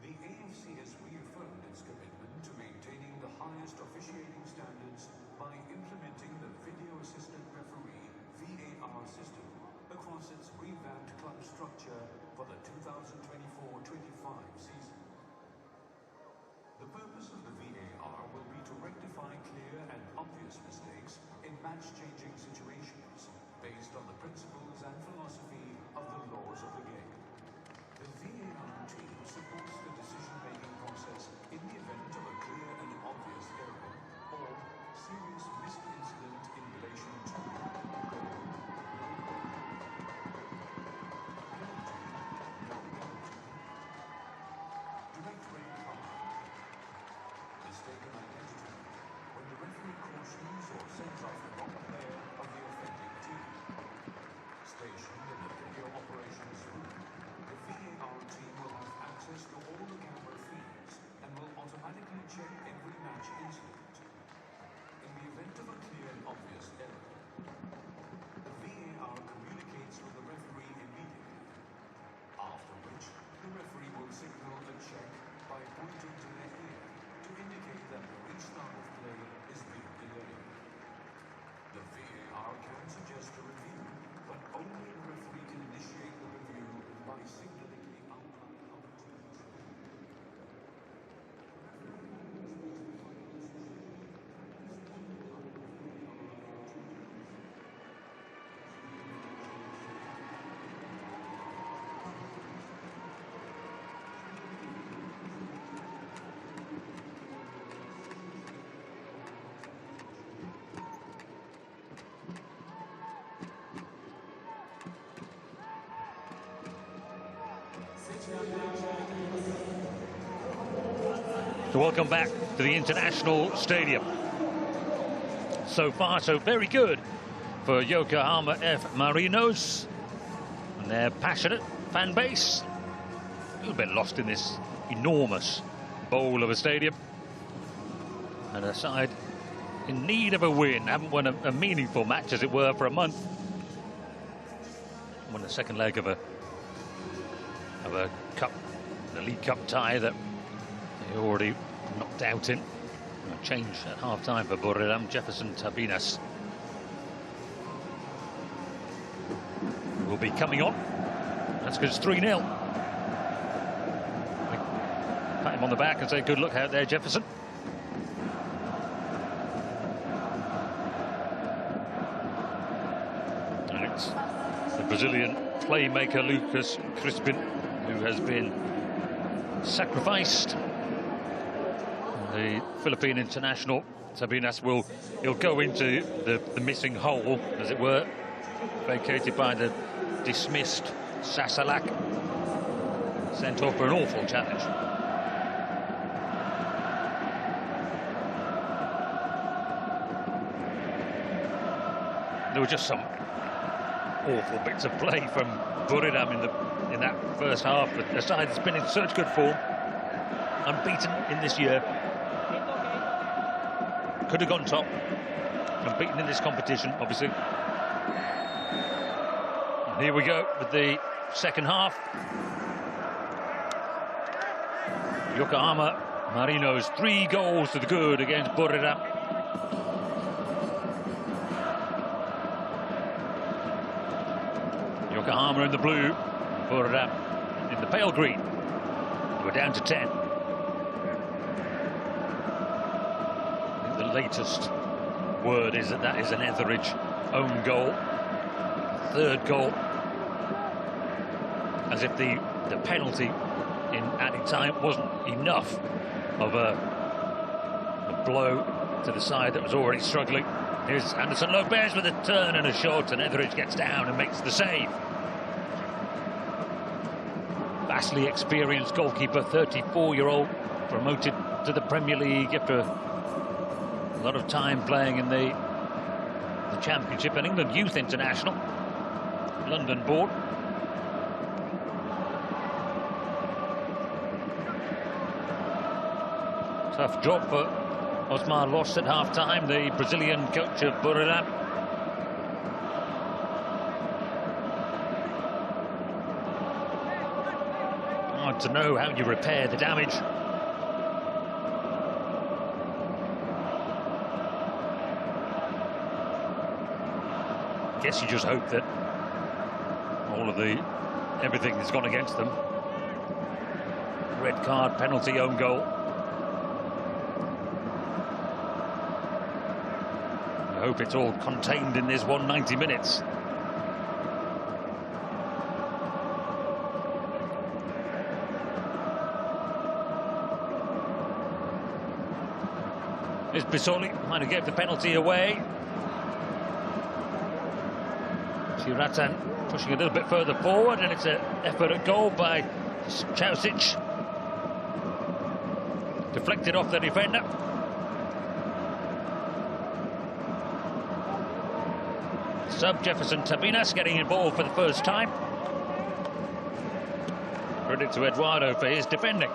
The AFC has reaffirmed its commitment to maintaining the highest officiating standards by implementing the Video Assistant Referee (VAR) system across its revamped club structure for the 2024-25 season. The purpose of the VAR will be to rectify clear and obvious mistakes in match-changing situations based on the principles and philosophy of the laws of the game. The VAR team supports the decision-making process in the event of a clear and obvious error or serious missed incident in relation to goal, direct red card, mistaken identity, when the referee cautions or sends off the wrong player of the offending team. So welcome back to the International Stadium. So far, so very good for Yokohama F Marinos and their passionate fan base. A little bit lost in this enormous bowl of a stadium. And a side in need of a win. Haven't won a meaningful match, as it were, for a month. Won the second leg of a cup, the League Cup tie that they already knocked out in. A change at half-time for Buriram. Jefferson Tabinas will be coming on. That's because it's 3-0. Pat him on the back and say, good look out there, Jefferson. And it's the Brazilian playmaker Lucas Crispin who has been sacrificed. The Philippine international Tabinas he'll go into the missing hole, as it were, vacated by the dismissed Sasalak, sent off for an awful challenge. There were just some awful bits of play from Buriram in that first half. A side that's been in such good form, unbeaten in this year, could have gone top, unbeaten in this competition, obviously. And here we go with the second half. Yokohama Marinos 3 goals to the good against Buriram. Yokohama in the blue, Buriram in the pale green. We're down to 10. The latest word is that is an Etheridge own goal. Third goal. As if the penalty in added time wasn't enough of a blow to the side that was already struggling. Here's Anderson Lopez with a turn and a shot, and Etheridge gets down and makes the save. Vastly experienced goalkeeper, 34-year-old, promoted to the Premier League after a lot of time playing in the Championship, and England Youth International, London born. Tough job for Osmar Loss at half-time, the Brazilian coach of Buriram. Hard to know how you repair the damage. I guess you just hope that everything has gone against them. Red card, penalty, own goal. I hope it's all contained in this 190 minutes. Here's Bisoli, might have gave the penalty away. Chiratan pushing a little bit further forward, and it's an effort at goal by Chausic. Deflected off the defender. Sub Jefferson Tabinas getting involved for the first time. Credit to Eduardo for his defending.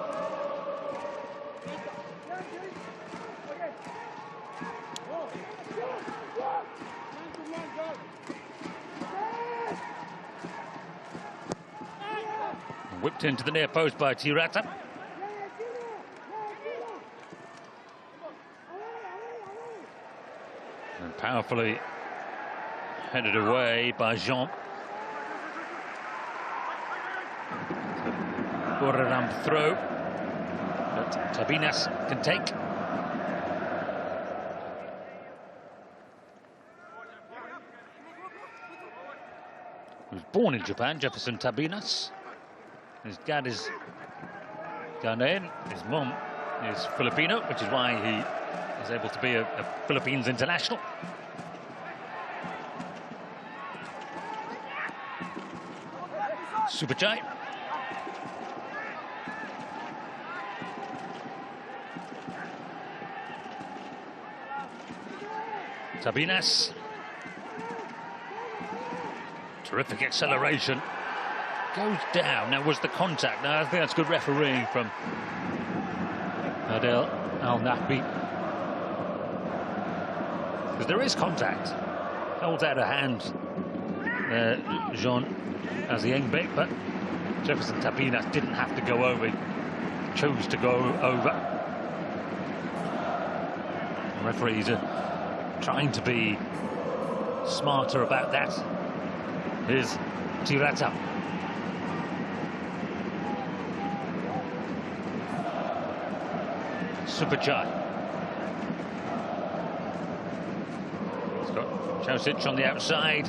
Whipped into the near post by Tirata. And powerfully headed away by Jean. Buriram throw that Tabinas can take. He was born in Japan, Jefferson Tabinas. His dad is Ghanaian, his mum is Filipino, which is why he is able to be a Philippines international. Superchai. Tabinas. Terrific acceleration. Goes down. Now, was the contact? Now, I think that's good refereeing from Adel Al-Nahbi. Because there is contact. Holds out a hand, Jean Aziengbe, but Jefferson Tabinas didn't have to go over. He chose to go over. The referees are trying to be smarter about that. Here's Tirata. Superchai. He's got Chausic on the outside.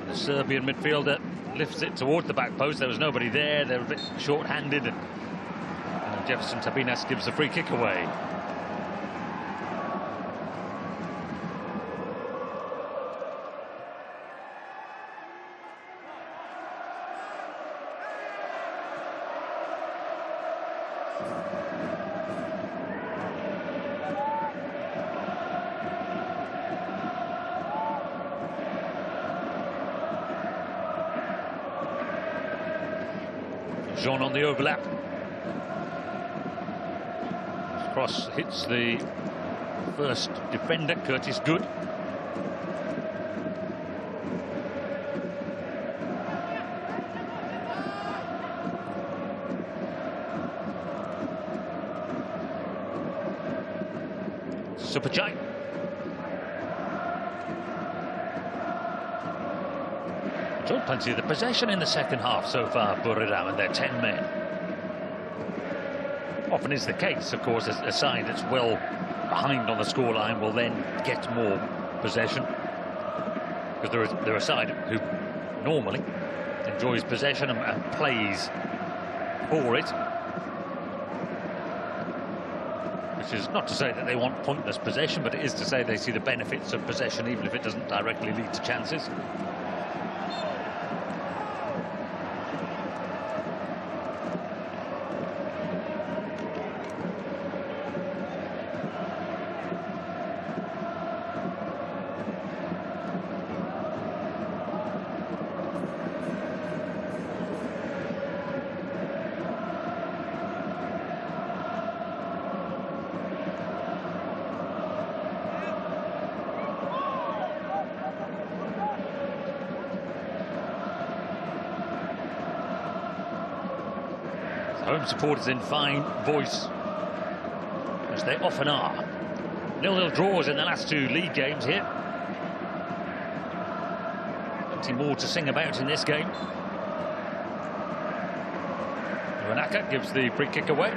The Serbian midfielder lifts it towards the back post. There was nobody there. They're a bit short-handed. And Jefferson Tabinas gives the free kick away. Jean on the overlap. Cross hits the first defender, Curtis Good. Superchai. Enjoyed plenty of the possession in the second half so far, Buriram, and they're 10 men. Often is the case, of course, a side that's well behind on the scoreline will then get more possession. Because they're a side who normally enjoys possession and plays for it. Which is not to say that they want pointless possession, but it is to say they see the benefits of possession even if it doesn't directly lead to chances. Home supporters in fine voice, as they often are. 0-0 draws in the last two league games here. Plenty more to sing about in this game. Ranaka gives the free kick away.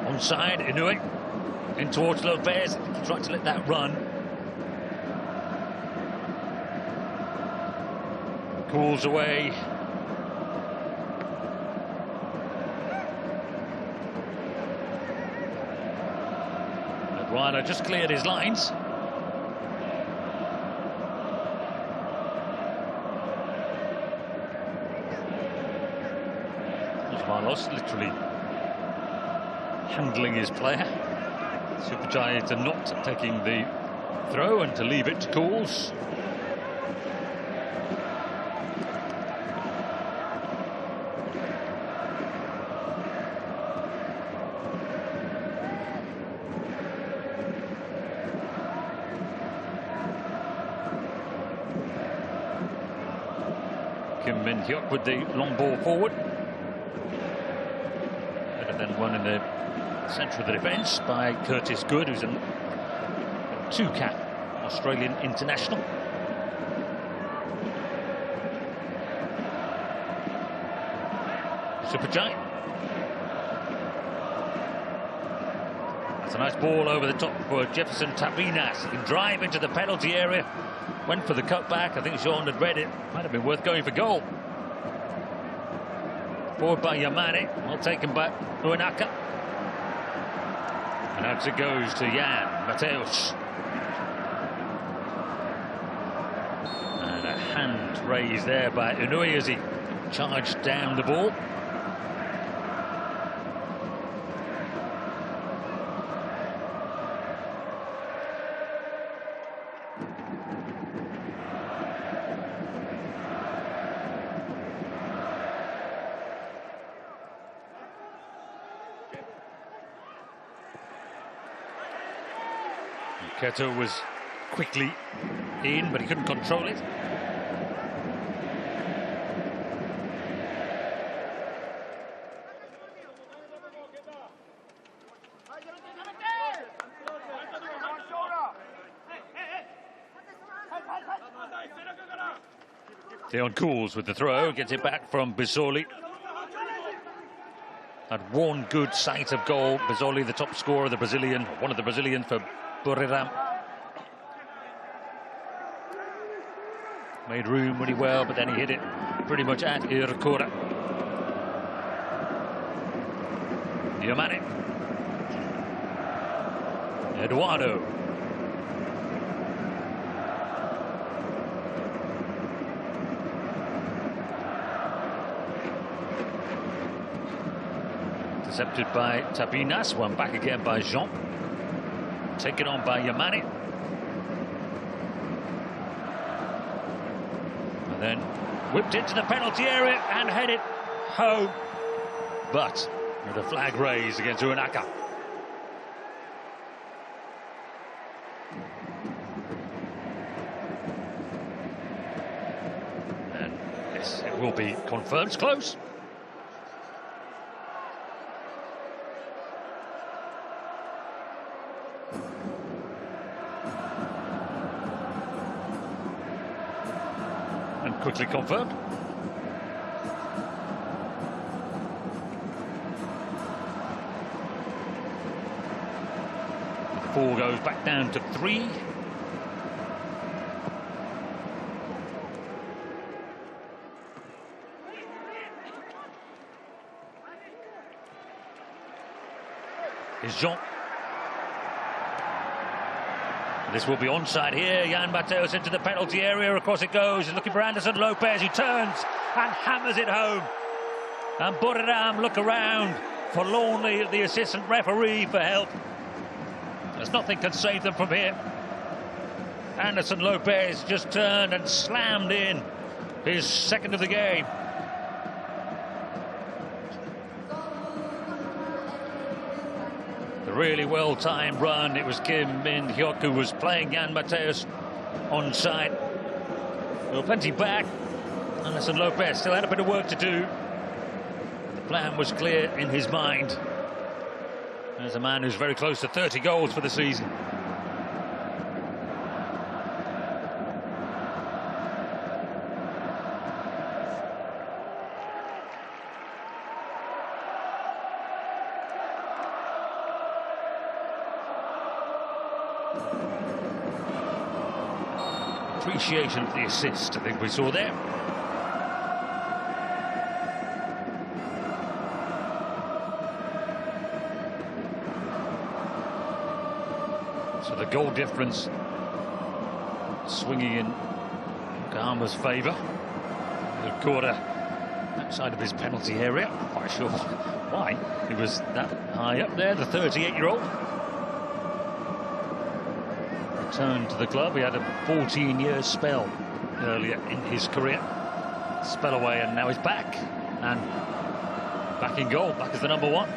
Onside, Inouye in towards Lopez. He tried to let that run. Cools away. Eduardo just cleared his lines. Marlos literally handling his player. Superchai to not taking the throw and to leave it to Cools. Kim Min-hyuk with the long ball forward. Better than one in the centre of the defence by Curtis Good, who's a two-cap Australian international. Superchai. That's a nice ball over the top for Jefferson Tabinas. He can drive into the penalty area. Went for the cutback. I think Jean had read it. Might have been worth going for goal. Forward by Yamane. Well taken by Uenaka. And out it goes to Jan Mateus. And a hand raised there by Inouye as he charged down the ball. Keto was quickly in, but he couldn't control it. Theon Cools with the throw, gets it back from Bizzoli. Had one good sight of goal. Bizzoli, the top scorer, the Brazilian, one of the Brazilians for Buriram. Made room really well, but then he hit it pretty much at Irkura. Yamane. Eduardo. Intercepted by Tabinas, one back again by Jean. Taken on by Yamane. And then whipped into the penalty area and headed home. But with a flag raised against Uenaka. And yes, it will be confirmed. It's close. Quickly confirmed. The 4 goes back down to 3. Here's Jean. This will be onside here. Jan Mateus into the penalty area. Across it goes. He's looking for Anderson Lopez. He turns and hammers it home. And Buriram look around forlornly at the assistant referee for help. There's nothing can save them from here. Anderson Lopez just turned and slammed in his second of the game. Really well-timed run. It was Kim Min Hyuk who was playing Jan Mateus on side. Well, plenty back. Anderson Lopez still had a bit of work to do. The plan was clear in his mind. There's a man who's very close to 30 goals for the season. Appreciation of the assist, I think we saw there. So the goal difference swinging in Yokohama's favour. Irkura outside of his penalty area. Not quite sure why he was that high up there, the 38-year-old. Returned to the club. He had a 14-year spell earlier in his career. Spell away, and now he's back. And back in goal, back as the number 1.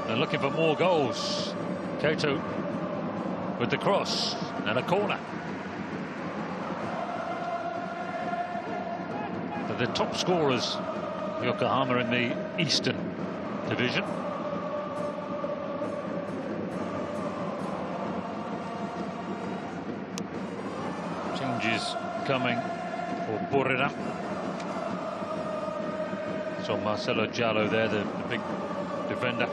They're looking for more goals. Koto with the cross and a corner. They're the top scorers, Yokohama, in the Eastern Division. Changes coming for Buriram. So Marcelo Giallo there, the big defender.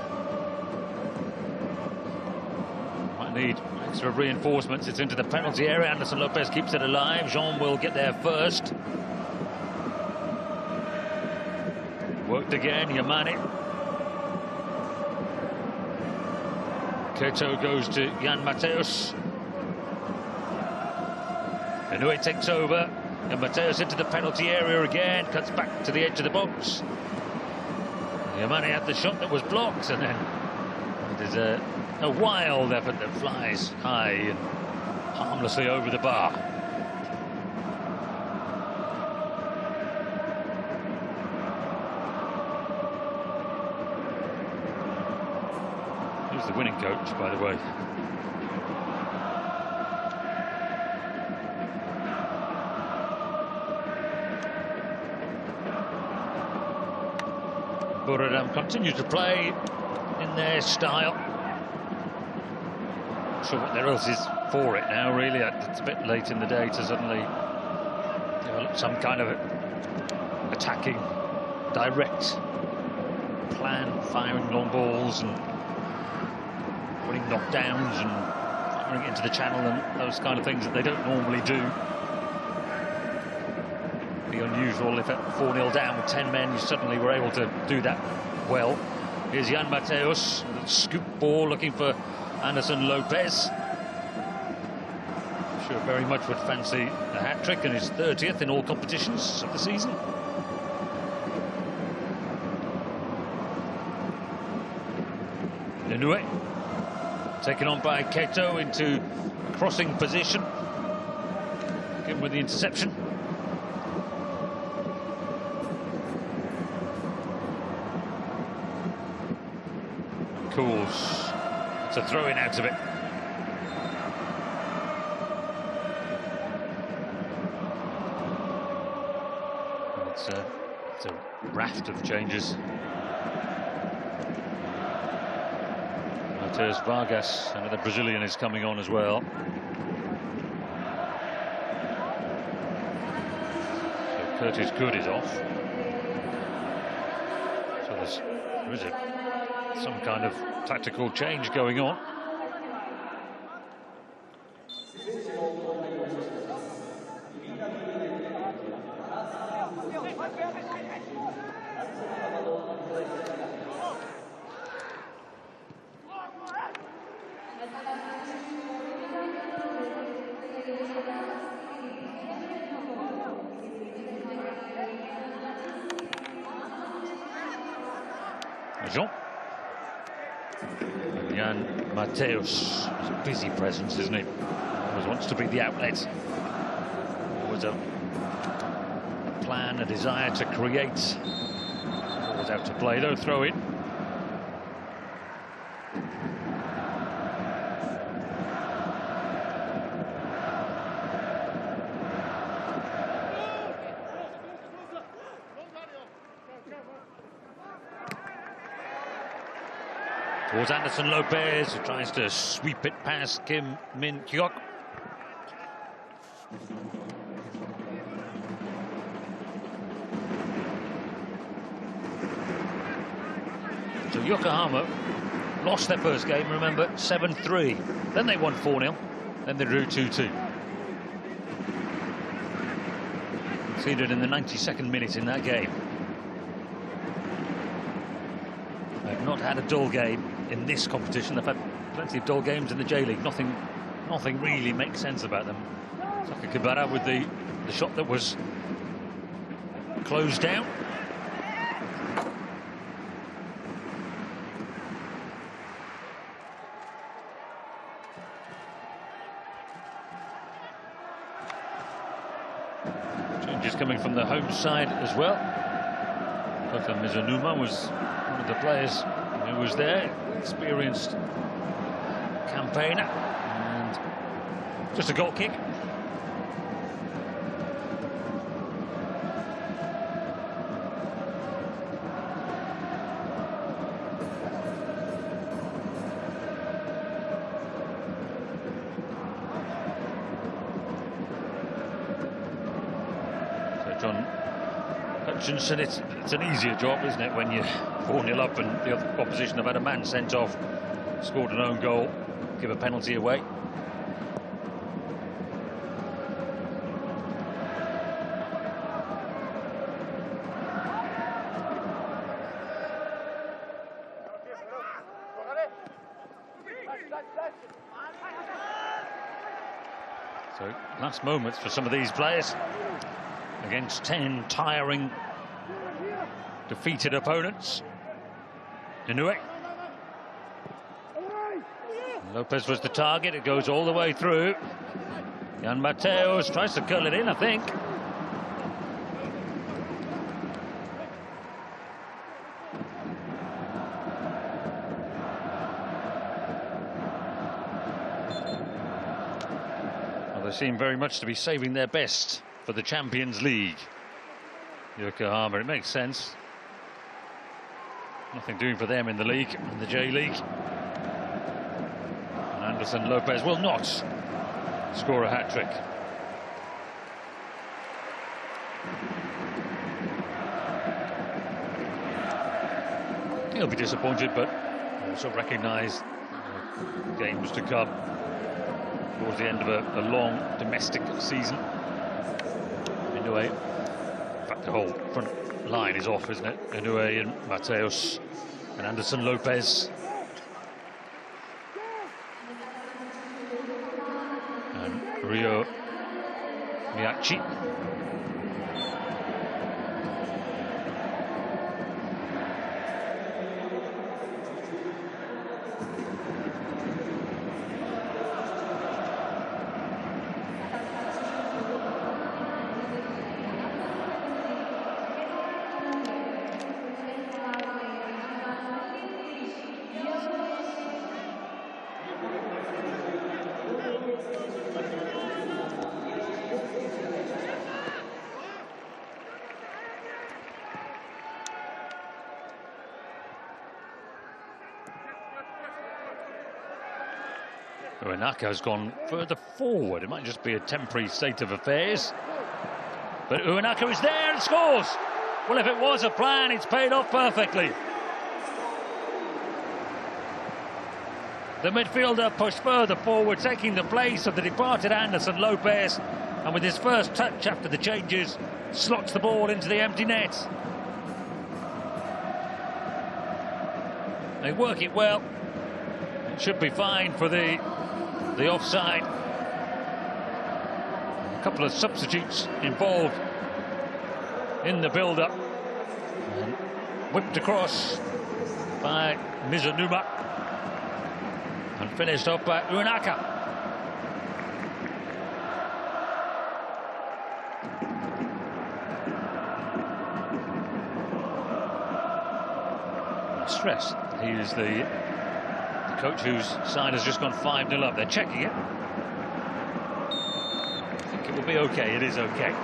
Might need extra reinforcements. It's into the penalty area. Anderson Lopez keeps it alive. Jean will get there first. Worked again, Yamane. Keto goes to Jan Mateus. Inouye takes over, and Mateus into the penalty area again, cuts back to the edge of the box. Yamane had the shot that was blocked, and then there's a wild effort that flies high and harmlessly over the bar. Who's the winning coach, by the way? Buriram continue to play in their style. Not sure what there else is for it now, really. It's a bit late in the day to suddenly develop some kind of attacking, direct plan, firing long balls and winning knockdowns and firing it into the channel and those kind of things that they don't normally do. Be unusual if at 4-0 down with 10 men you suddenly were able to do that well. Here's Jan Mateus, the scoop ball looking for Anderson Lopez. I'm sure very much would fancy a hat-trick and his 30th in all competitions of the season. Inouye taken on by Keto into crossing position. Again with the interception. Cools. It's a throw-in out of it. It's a raft of changes. Matheus Vargas, another Brazilian, is coming on as well. So Curtis Good is off. So there is some kind of tactical change going on. Jean. Jan Mateus is a busy presence, isn't he? Always wants to be the outlet. Always a plan, a desire to create. Always out to play, though. Throw it. Towards Anderson Lopez, who tries to sweep it past Kim Min Kyok. So Yokohama lost their first game, remember, 7-3. Then they won 4-0, then they drew 2-2. Conceded in the 92nd minute in that game. They've not had a dull game in this competition. They've had plenty of dull games in the J-League. Nothing really makes sense about them. Saka Kibara with the shot that was closed down. Changes coming from the home side as well. Kaka Mizunuma was one of the players who was there, experienced campaigner, and just a goal kick. So John Hutchinson, it's an easier job, isn't it, when you're 4-0 up and the opposition have had a man sent off, scored an own goal, give a penalty away. So last moments for some of these players against 10 tiring, defeated opponents. Inoue. Lopez was the target. It goes all the way through. Jan Mateos tries to curl it in, I think. Well, they seem very much to be saving their best for the Champions League. Yokohama, it makes sense. Nothing doing for them in the league, in the J League. And Anderson Lopez will not score a hat-trick. He'll be disappointed, but also recognise games to come towards the end of a long domestic season. Inoue, in fact, the whole front line is off, isn't it? Inoue and Mateos and Anderson Lopez. And Rio Miyachi. Uenaka has gone further forward. It might just be a temporary state of affairs. But Uenaka is there and scores. Well, if it was a plan, it's paid off perfectly. The midfielder pushed further forward, taking the place of the departed Anderson Lopez. And with his first touch after the changes, slots the ball into the empty net. They work it well. It should be fine for the offside. A couple of substitutes involved in the build-up. Whipped across by Mizunuma and finished off by Uenaka. Stress, he is the coach whose side has just gone 5-0 up. They're checking it. I think it will be okay. It is okay.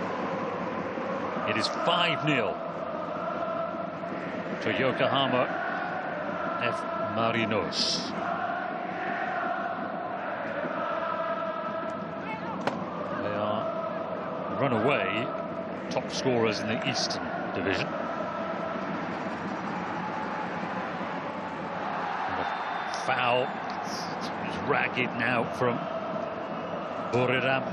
It is 5-0 to Yokohama F Marinos. They are runaway top scorers in the Eastern Division. Foul. It's ragged now from Buriram.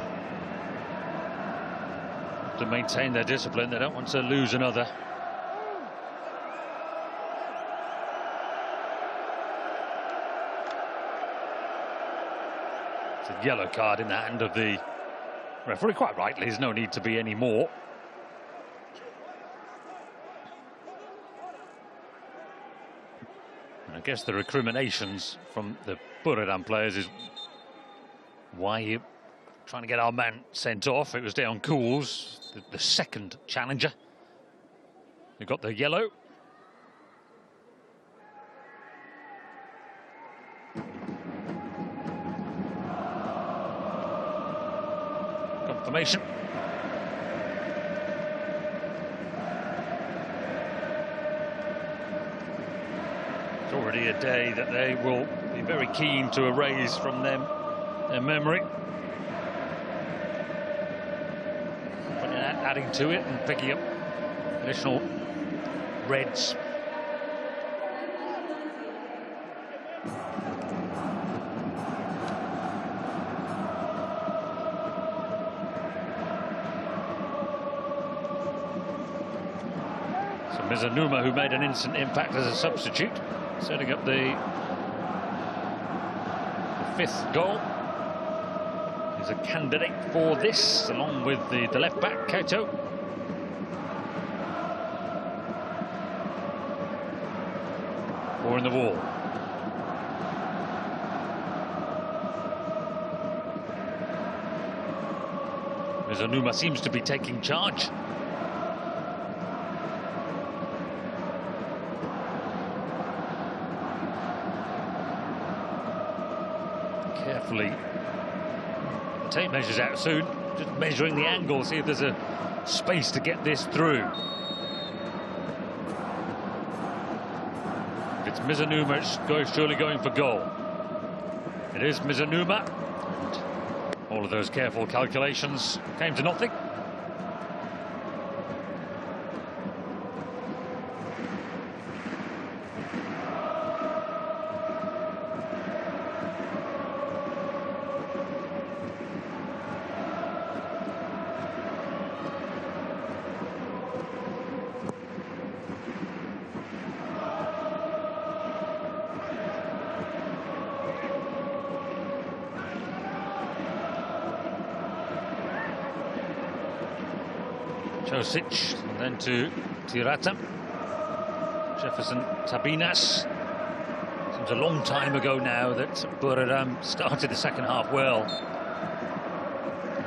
To maintain their discipline, they don't want to lose another. It's a yellow card in the hand of the referee, quite rightly. There's no need to be any more. I guess the recriminations from the Buriram players is why you trying to get our man sent off. It was Deon Cools, the second challenger, who got the yellow. Confirmation. It's already a day that they will be very keen to erase from their memory. Adding to it and picking up additional reds. So Mizunuma, who made an instant impact as a substitute, setting up the fifth goal. is a candidate for this, along with the left back, Kato. Four in the wall. Mizunuma seems to be taking charge. Carefully. Tape measures out soon. Just measuring the angle, see if there's a space to get this through. If it's Mizunuma, it's surely going for goal. It is Mizunuma. All of those careful calculations came to nothing. Josic, and then to Tirata. Jefferson Tabinas. Seems a long time ago now that Buriram started the second half well.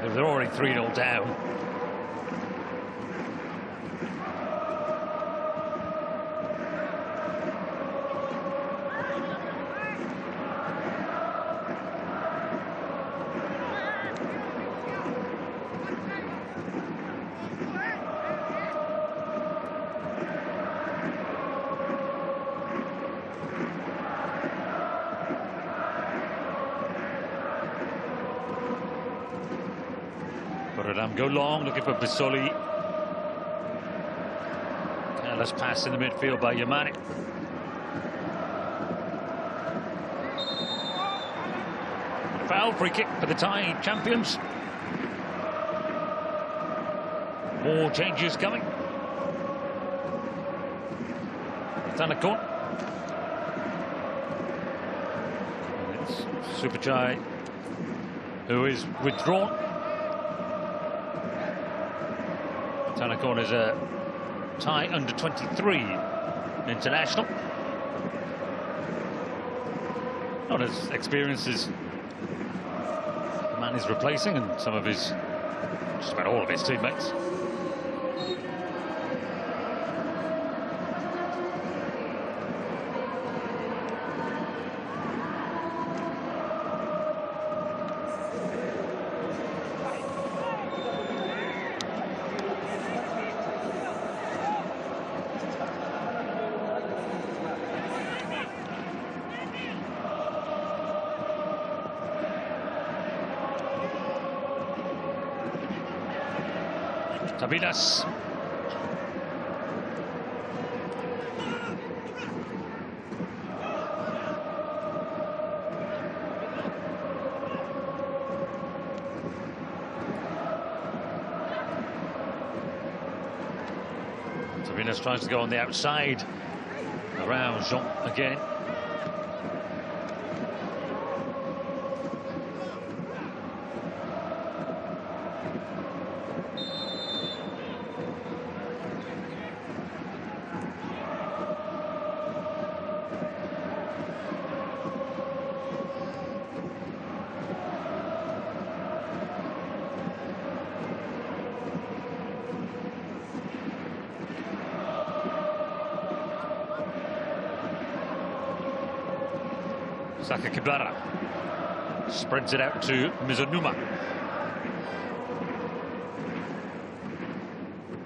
They're already 3-0 down. Buriram go long, looking for Bisoli. Careless pass in the midfield by Yamane. Foul, free kick for the Thai champions. More changes coming. Tanakon. It's Supachai who is withdrawn. Tanakon is a Thai under-23 international. Not as experienced as the man he's replacing and some of his, just about all of his teammates. Tabinas. Tabinas tries to go on the outside around Jean again. Saka Kibara spreads it out to Mizunuma.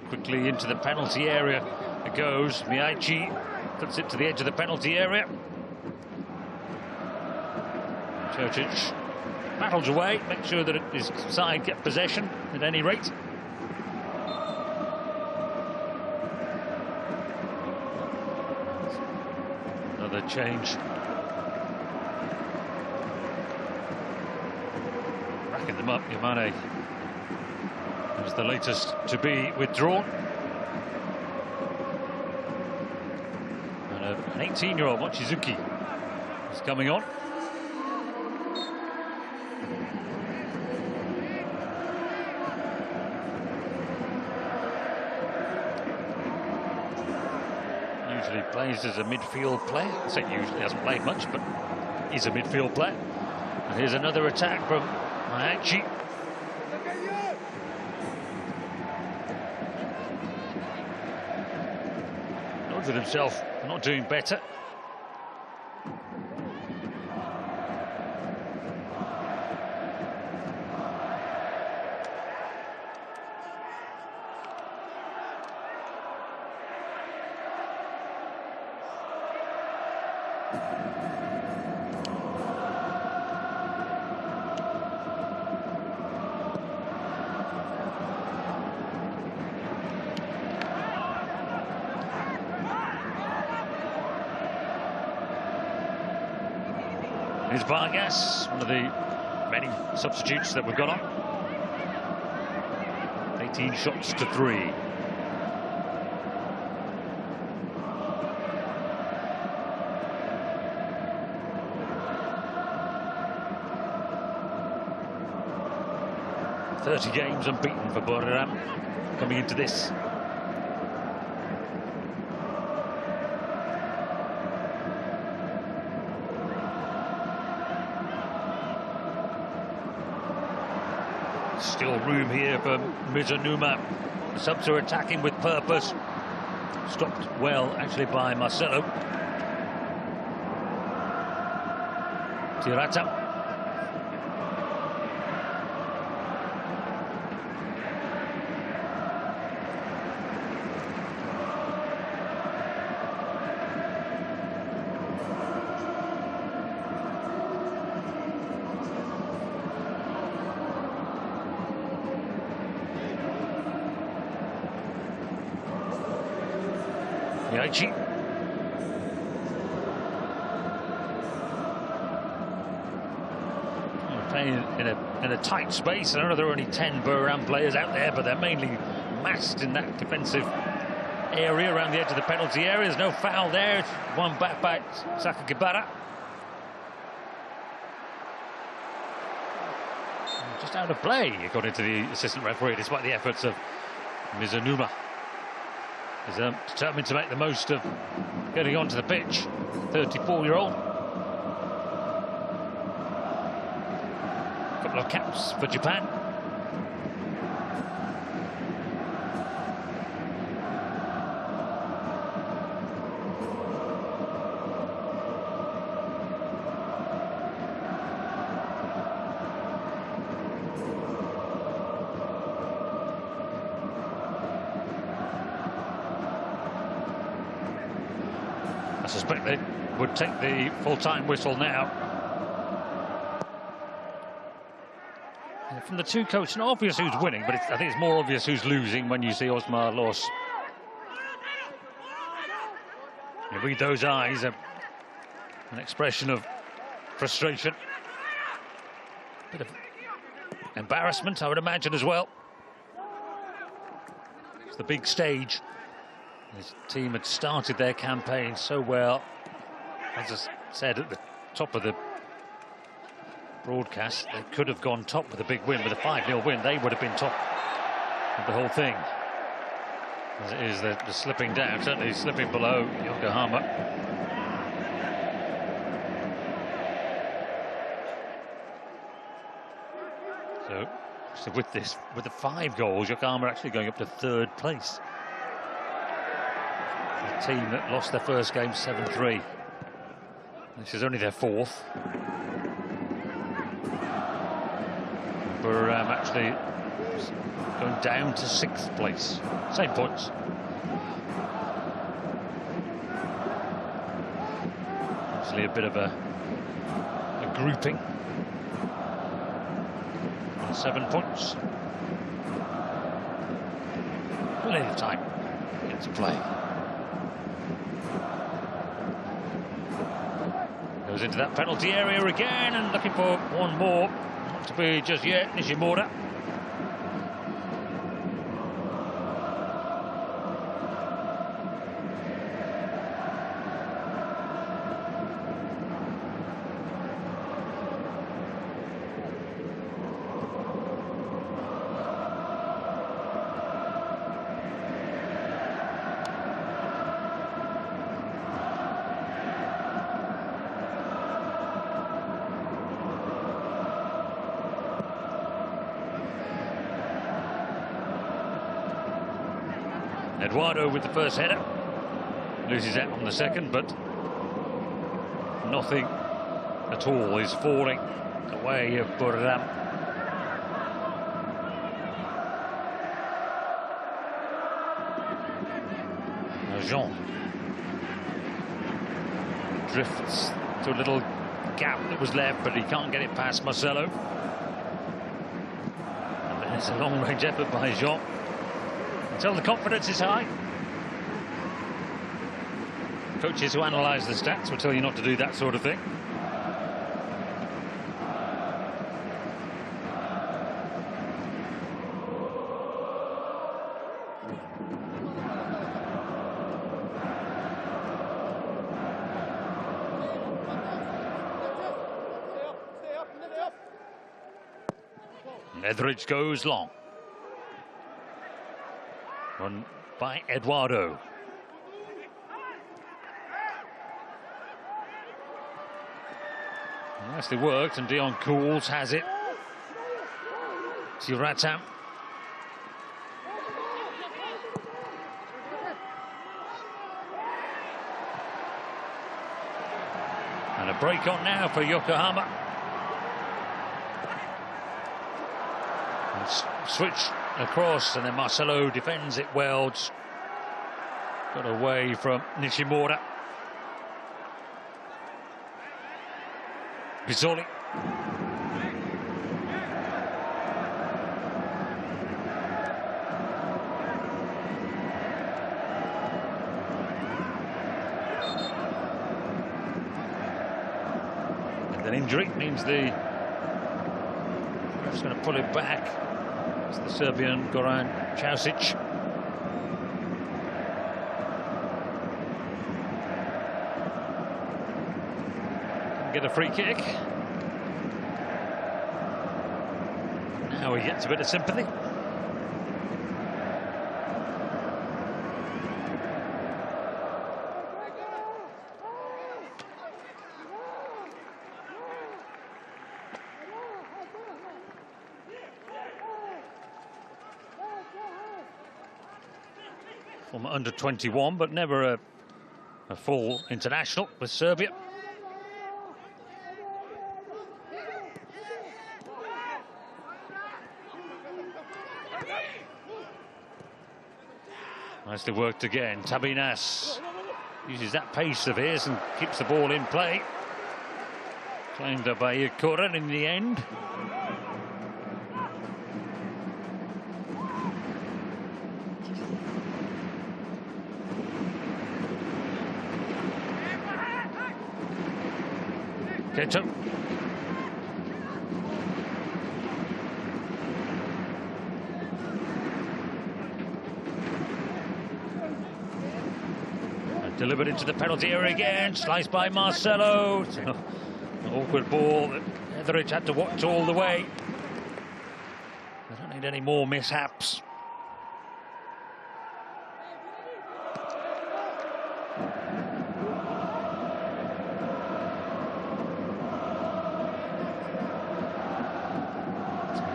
Quickly into the penalty area it goes. Miyaichi puts it to the edge of the penalty area. Josic battles away, makes sure that his side get possession at any rate. Another change. Racking them up, Yamane is the latest to be withdrawn. And an 18-year-old Mochizuki is coming on. usually plays as a midfield player. I say usually, hasn't played much, but he's a midfield player. And here's another attack from Mayachi. Knows with himself, not doing better. Here's Vargas, one of the many substitutes that we've got on. 18 shots to 3. "30 games unbeaten for Buriram coming into this. Still room here for Mizunuma. The subs are attacking with purpose. Stopped well, actually, by Marcelo. Tirata. Yachi. Playing in a tight space. I know there are only 10 Buriram players out there, but they're mainly massed in that defensive area around the edge of the penalty area. There's no foul there. It's one back by Sakakibara. Just out of play, according to the assistant referee, despite the efforts of Mizunuma. He's determined to make the most of getting onto the pitch. 34-year-old. Couple of caps for Japan. I suspect they would take the full-time whistle now. And from the two coaches, it's not obvious who's winning, but I think it's more obvious who's losing when you see Osmar Los. You read those eyes, an expression of frustration. Bit of embarrassment, I would imagine, as well. It's the big stage. His team had started their campaign so well. As I said at the top of the broadcast, they could have gone top with a big win. With a 5-0 win, they would have been top of the whole thing. As it is, they're slipping down, certainly slipping below Yokohama. So with the 5 goals, Yokohama are actually going up to 3rd place. The team that lost their first game 7-3. This is only their 4th. Buriram actually going down to 6th place. Same points. Obviously a bit of a grouping. 7 points. Plenty of time to play. Goes into that penalty area again and looking for one more. Not to be just yet, Nishimura. Eduardo with the first header. Loses out on the second, but nothing at all is falling the way of Buriram. Jean drifts to a little gap that was left, but he can't get it past Marcelo. And then it's a long-range effort by Jean. Until the confidence is high. Coaches who analyse the stats will tell you not to do that sort of thing. Etheridge goes long. Run by Eduardo. Nicely worked, and Dion Cools has it. Siratam. And a break on now for Yokohama. And switch across, and then Marcelo defends it well. Just got away from Nishimura. Pizzoli. And an injury means the ref's going to pull it back. It's the Serbian Goran Čausić. Get a free kick. Now he gets a bit of sympathy. Former under 21, but never a full international with Serbia. Nicely worked again. Tabinas uses that pace of his and keeps the ball in play. Claimed by Kuran in the end. Keto. Delivered into the penalty area again, sliced by Marcelo. An awkward ball that Etheridge had to watch all the way. They don't need any more mishaps.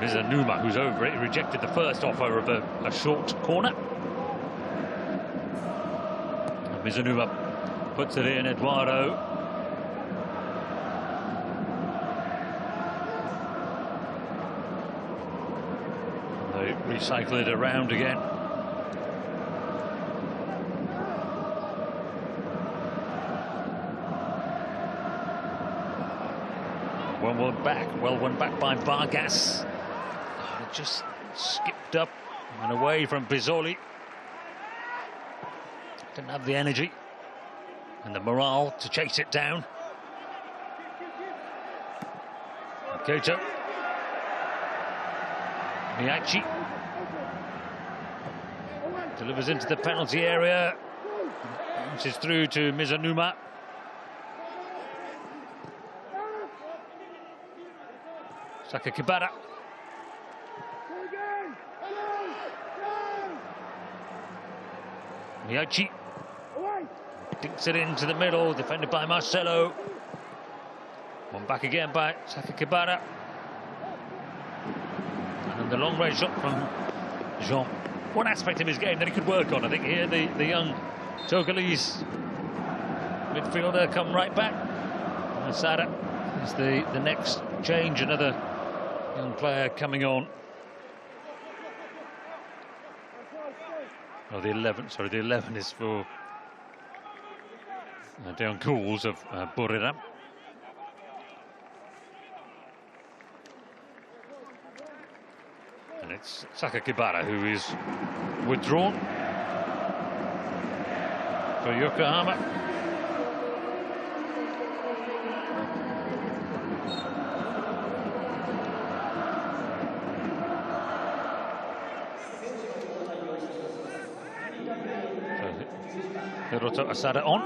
Mizanuma, who's over it, rejected the first offer of a short corner. Mizanuma puts it in. Eduardo. They recycle it around again. Well won back by Vargas. Oh, it just skipped up and away from Pizzoli. Didn't have the energy and the morale to chase it down. Koto. Miyachi delivers into the penalty area. Bounces through to Mizanuma. Sakakibara. Miyachi dinks it into the middle, defended by Marcelo. One back again by Sakakibara. And the long range shot from Jean. one aspect of his game that he could work on. I think here the young Togolese midfielder come right back. Asada is the next change, another young player coming on. Oh, the 11, sorry, the 11 is for Deon Kouls of Buriram. And it's Saka Kibara who is withdrawn for Yokohama. Hiroto Asada on.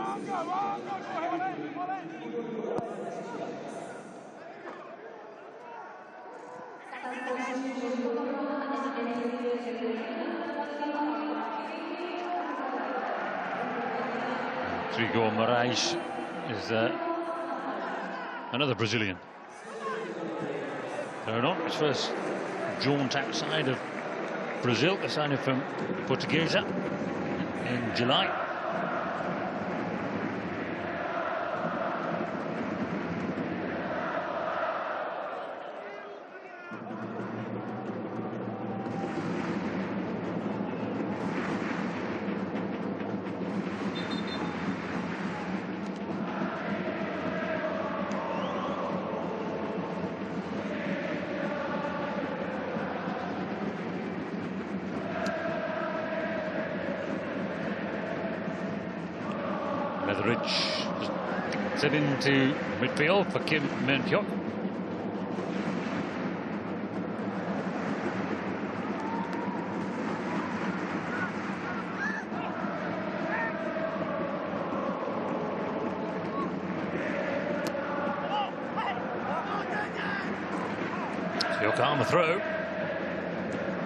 Trigo Moraes is another Brazilian. Thrown on his first jaunt outside of Brazil, a signing from Portuguesa in July. Set into midfield for Kim Min-pyok. Yokohama throw.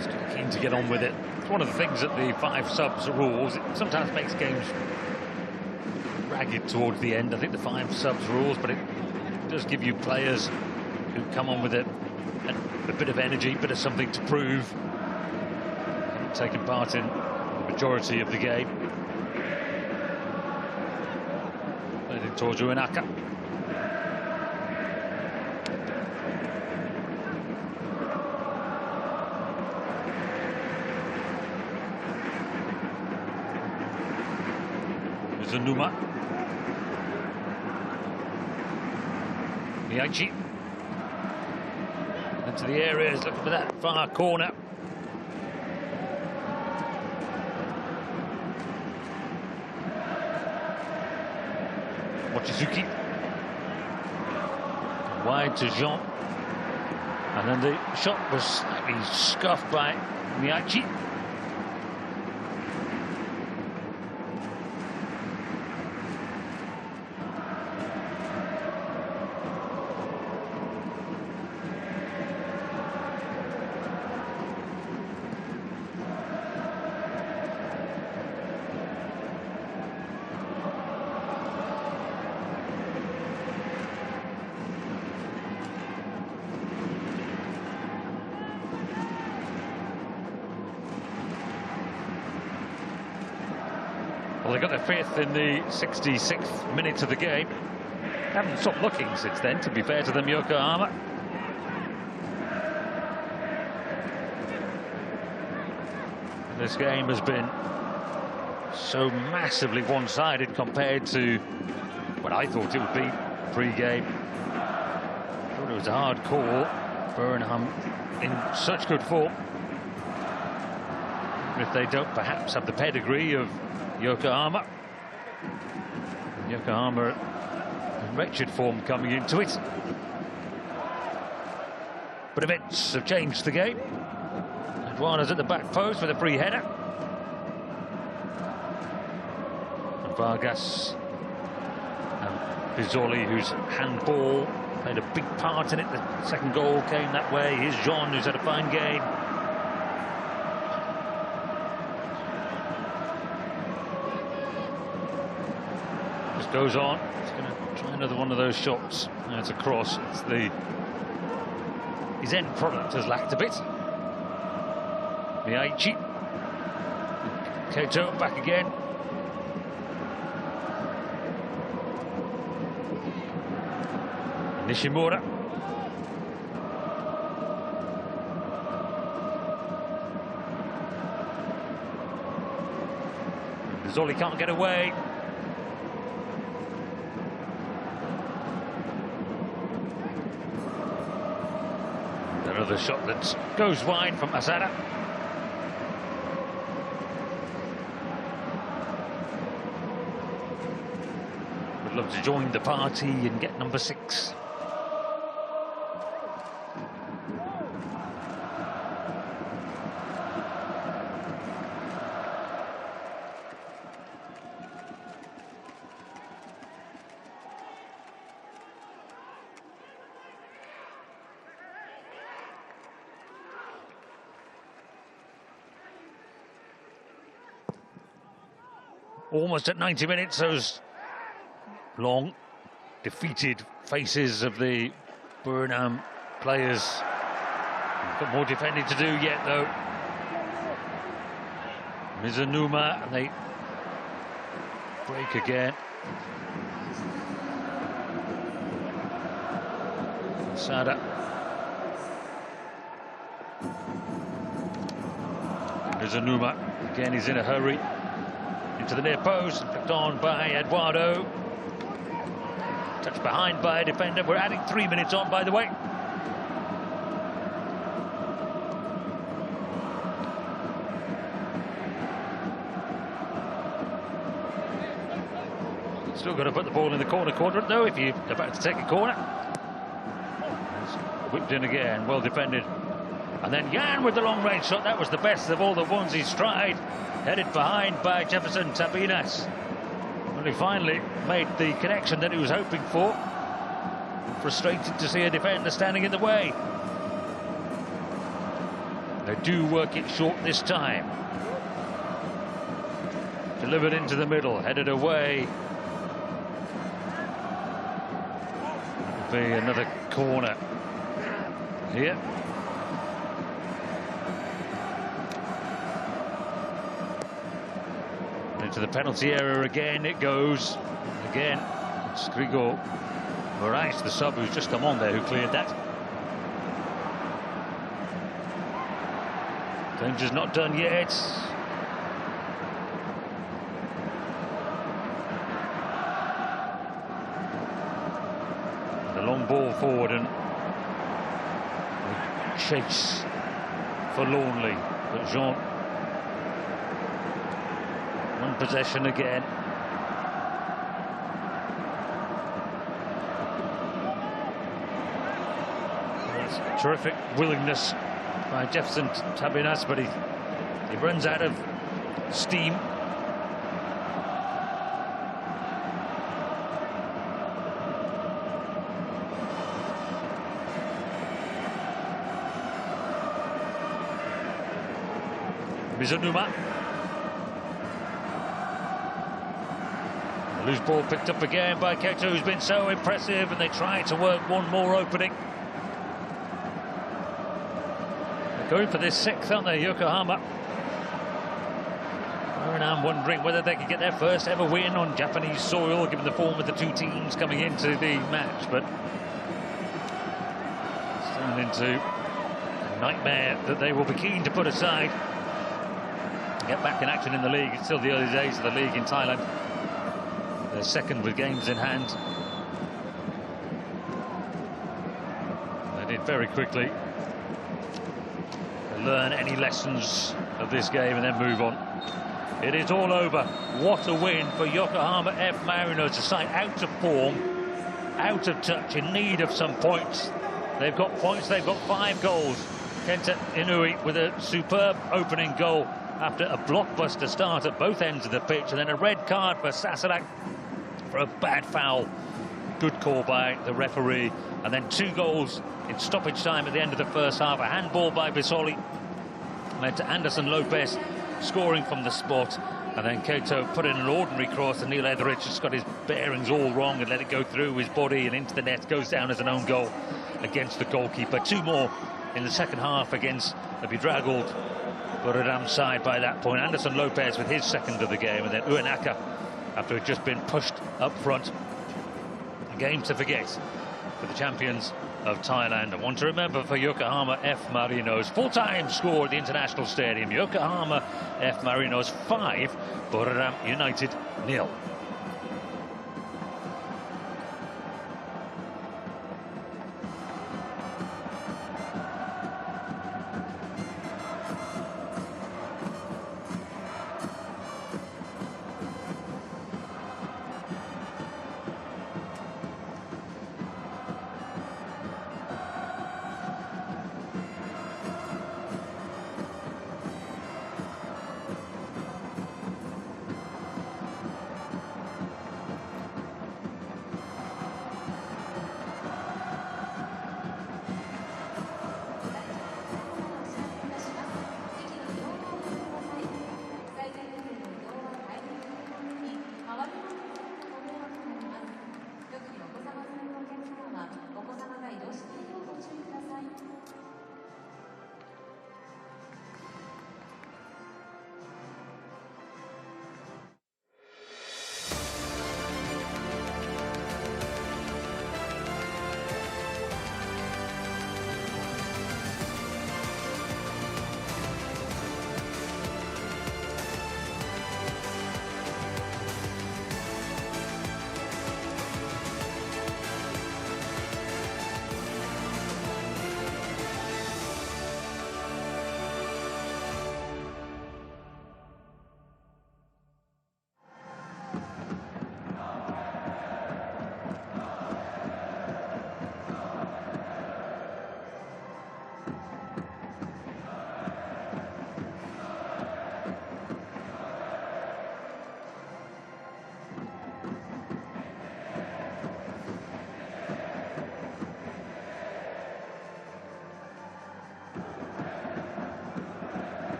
Still keen to get on with it. It's one of the things that the 5 subs rules. It sometimes makes games ragged towards the end. I think the 5 subs rules, but it does give you players who come on with a bit of energy, bit of something to prove. Haven't taken part in the majority of the game. Played in Tojo Inaka. There's a Numa. Miyachi into the area, is looking for that far corner. Mochizuki wide to Jean, and then the shot was slightly scuffed by Miyachi. Well, they got their 5th in the 66th minute of the game. Haven't stopped looking since then, to be fair to them, Yokohama. This game has been so massively one-sided compared to what I thought it would be pre-game. I thought it was a hard call. Buriram in such good form. If they don't perhaps have the pedigree of Yokohama. Yokohama in wretched form coming into it. But events have changed the game. Eduardo's at the back post with a free header. And Vargas and Pizzoli, whose handball played a big part in it. The second goal came that way. Here's Jean, who's had a fine game. Goes on. He's going to try another one of those shots. It's a cross. It's his end product has lacked a bit. Miyachi Keito back again. Nishimura. Zoli can't get away. Another shot that goes wide from Asada. Would love to join the party and get number 6. Almost at 90 minutes, those long, defeated faces of the Buriram players. Got more defending to do yet, though. Mizunuma, and they break again. Sada. Mizunuma, again, he's in a hurry. Into the near post, flicked on by Eduardo. Touched behind by a defender. We're adding 3 minutes on, by the way. Still got to put the ball in the corner quadrant, though, if you're about to take a corner. It's whipped in again, well defended. And then Jan with the long-range shot. That was the best of all the ones he's tried. Headed behind by Jefferson Tabinas. Well, he finally made the connection that he was hoping for. Frustrated to see a defender standing in the way. They do work it short this time. Delivered into the middle, headed away. That'll be another corner here. To the penalty area again it goes. Again, it's Grigor Moraes, the sub who's just come on there, who cleared that. Danger's not done yet. The long ball forward and chase forlornly, but Jean. One possession again. That's terrific willingness by Jefferson Tabinas, but he runs out of steam. Mizunuma. Loose ball picked up again by Keito, who's been so impressive, and they try to work one more opening. They're going for this 6th, aren't they, Yokohama? I'm wondering whether they could get their first ever win on Japanese soil, given the form of the two teams coming into the match, but it's turned into a nightmare that they will be keen to put aside. Get back in action in the league. It's still the early days of the league in Thailand. They're second with games in hand. They did very quickly learn any lessons of this game and then move on. It is all over. What a win for Yokohama F Marinos, a side out of form, out of touch, in need of some points. They've got points, they've got 5 goals. Kenta Inui with a superb opening goal after a blockbuster start at both ends of the pitch, and then a red card for Sasarak for a bad foul. Good call by the referee. And then 2 goals in stoppage time at the end of the first half. A handball by Bisoli led to Anderson Lopez scoring from the spot. And then Keito put in an ordinary cross, and Neil Etheridge just got his bearings all wrong and let it go through his body and into the net. Goes down as an own goal against the goalkeeper. 2 more in the second half against the bedraggled Buriram side by that point. Anderson Lopez with his second of the game, and then Uenaka after he'd just been pushed up front. A game to forget for the champions of Thailand. And one to remember for Yokohama F Marinos. Full-time score at the International Stadium. Yokohama F Marinos 5, Buriram United 0.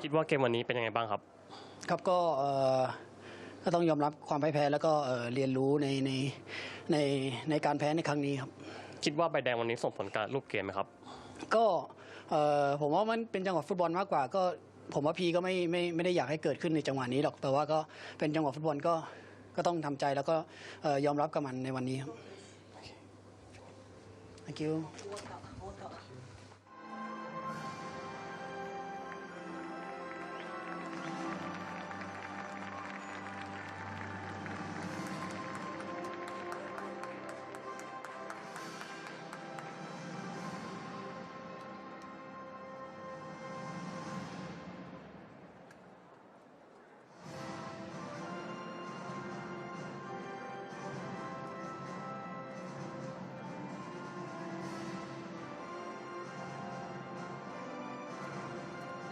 คิดว่าเกมวันนี้เป็นยังไงบ้างครับครับก็ต้องยอมรับความพ่ายแพ้แล้วก็เรียนรู้ในการแพ้ในครั้งนี้ครับคิดว่าใบแดงวันนี้ส่งผลกับรูปเกมไหมครับก็ผมว่ามันเป็นจังหวะฟุตบอลมากกว่าก็ผมว่าพีก็ไม่ได้อยากให้เกิดขึ้นในจังหวะนี้หรอกแต่ว่าก็เป็นจังหวะฟุตบอลก็ต้องทำใจแล้วก็ยอมรับกับมันในวันนี้ครับ Thank you